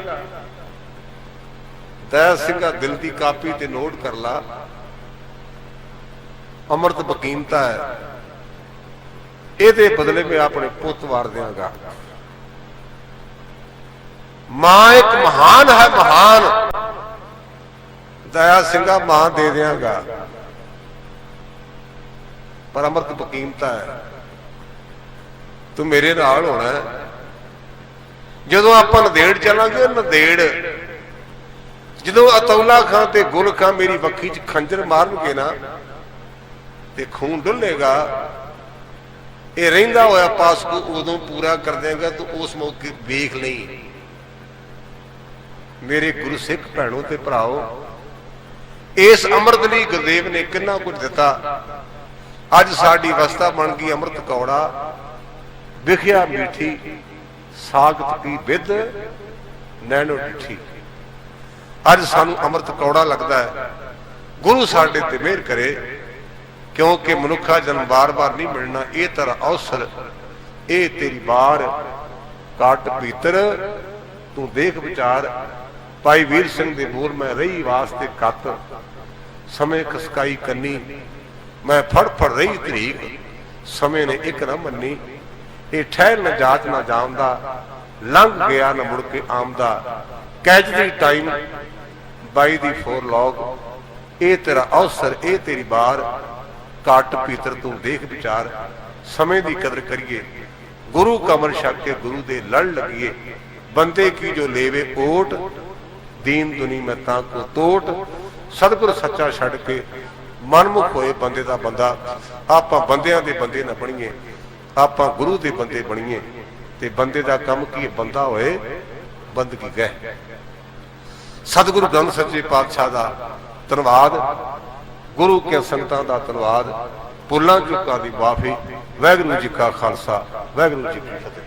ਦਇਆ ਸਿੰਘਾ ਦਿਲ ਦੀ ਕਾਪੀ ਤੇ ਨੋਟ ਕਰ ਲਾ, ਅੰਮ੍ਰਿਤ ਬਕੀਮਤਾ ਹੈ, ਇਹਦੇ ਬਦਲੇ ਮੈਂ ਆਪਣੇ ਪੁੱਤ ਵਾਰ ਦਿਆਂਗਾ। ਮਾਂ ਇੱਕ ਮਹਾਨ ਹੈ, ਮਹਾਨ। ਦਇਆ ਸਿੰਘਾ ਮਾਂ ਦੇ ਦਿਆਂਗਾ, ਪਰ ਅੰਮ੍ਰਿਤ ਬਕੀਮਤਾ ਹੈ, ਤੂੰ ਮੇਰੇ ਨਾਲ ਹੋਣਾ ਹੈ। ਜਦੋਂ ਆਪਾਂ ਨੰਦੇੜ ਚੱਲਾਂਗੇ, ਨੰਦੇੜ ਜਦੋਂ ਅਤੌਲਾ ਖਾਂ ਤੇ ਗੁਲ ਖਾਂ ਮੇਰੀ ਵੱਖੀ 'ਚ ਖੰਜਰ ਮਾਰਨਗੇ ਨਾ ਤੇ ਖੂਨ ਡੁੱਲੇਗਾ। ਇਹ ਰਹਿੰਦਾ ਹੋਇਆ ਪਾਸ ਕੋ ਉਦੋਂ ਪੂਰਾ ਕਰ ਦੇਗਾ, ਤੂੰ ਉਸ ਮੌਕੇ ਵੇਖ ਲਈ। ਮੇਰੇ ਗੁਰੂ ਸਿੱਖ ਭੈਣੋ ਤੇ ਭਰਾਓ, ਇਸ ਅੰਮ੍ਰਿਤ ਲਈ ਗੁਰਦੇਵ ਨੇ ਕਿੰਨਾ ਕੁਝ ਦਿੱਤਾ। ਅੱਜ ਸਾਡੀ ਅਵਸਥਾ ਬਣ ਗਈ ਅੰਮ੍ਰਿਤ ਕੌੜਾ, ਵਿਖਿਆ ਮੀਠੀ ਸਾਗਤ ਕੀ ਵਿਦ ਨੈਣੋ ਡਿਠੀ। ਅੱਜ ਸਾਨੂੰ ਅੰਮ੍ਰਿਤ ਕੌੜਾ ਲੱਗਦਾ ਹੈ। ਗੁਰੂ ਸਾਡੇ ਤੇ ਮਿਹਰ ਕਰੇ, ਕਿਉਂਕਿ ਮਨੁੱਖਾ ਜਨਮ ਬਾਰ-ਬਾਰ ਨਹੀਂ ਮਿਲਣਾ। ਇਹ ਤੇਰਾ ਅਵਸਰ, ਇਹ ਤੇਰੀ ਬਾਰ, ਕਾਟ ਭੀਤਰ ਤੂੰ ਦੇਖ ਵਿਚਾਰ। ਭਾਈ ਵੀਰ ਸਿੰਘ ਦੇ ਬੋਲ, ਮੈਂ ਰਹੀ ਵਾਸਤੇ ਕੱਤ, ਸਮੇਂ ਖਸਕਾਈ ਕੰਨੀ, ਮੈਂ ਫੜ ਫੜ ਰਹੀ ਧਰੀਕ, ਸਮੇਂ ਨੇ ਇੱਕ ਨਾ ਮੰਨੀ। ਇਹ ਠਹਿਰ ਨਾ ਜਾਤ ਨਾ ਜਾਮਦਾ, ਲੰਘ ਗਿਆ ਨਾ ਮੁੜ ਕੇ ਆਮਦਾ। ਕੈਚ ਦੀ ਟਾਈਮ ਬਾਈ ਦੀ ਫੋਰ ਲੌਗ, ਇਹ ਤੇਰਾ ਅਵਸਰ, ਇਹ ਤੇਰੀ ਬਾਰ, ਕਾਟ ਭੀਤਰ ਤੂੰ ਦੇਖ ਵਿਚਾਰ। ਸਮੇਂ ਦੀ ਕਦਰ ਕਰੀਏ, ਗੁਰੂ ਕਮਰ ਛਕ ਕੇ ਗੁਰੂ ਦੇ ਲੜ ਲੱਗੀਏ। ਬੰਦੇ ਕੀ ਜੋ ਲੇਵੇ ਓਟ, ਦੀਨ ਦੁਨੀ ਮੈਂ ਤਾਂ ਕੋ ਤੋਟ। ਸਤਿਗੁਰ ਸੱਚਾ ਛੱਡ ਕੇ ਮਨਮੁਖ ਹੋਏ ਬੰਦੇ ਦਾ ਬੰਦਾ। ਆਪਾਂ ਬੰਦਿਆਂ ਦੇ ਬੰਦੇ ਨਾ ਬਣੀਏ, ਆਪਾਂ ਗੁਰੂ ਦੇ ਬੰਦੇ ਬਣੀਏ। ਤੇ ਬੰਦੇ ਦਾ ਕੰਮ ਕੀ, ਬੰਦਾ ਹੋਏ ਬੰਦਗੀ ਗਏ। ਸਤਿਗੁਰੂ ਗ੍ਰੰਥ ਸੱਚੇ ਪਾਤਸ਼ਾਹ ਦਾ ਧੰਨਵਾਦ, ਗੁਰੂ ਕੇ ਸੰਗਤਾਂ ਦਾ ਧੰਨਵਾਦ। ਭੁੱਲਾਂ ਚੁੱਕਾਂ ਦੀ ਮਾਫੀ। ਵਾਹਿਗੁਰੂ ਜੀ ਕਾ ਖਾਲਸਾ, ਵਾਹਿਗੁਰੂ ਜੀ ਕੀ ਫਤਿਹ।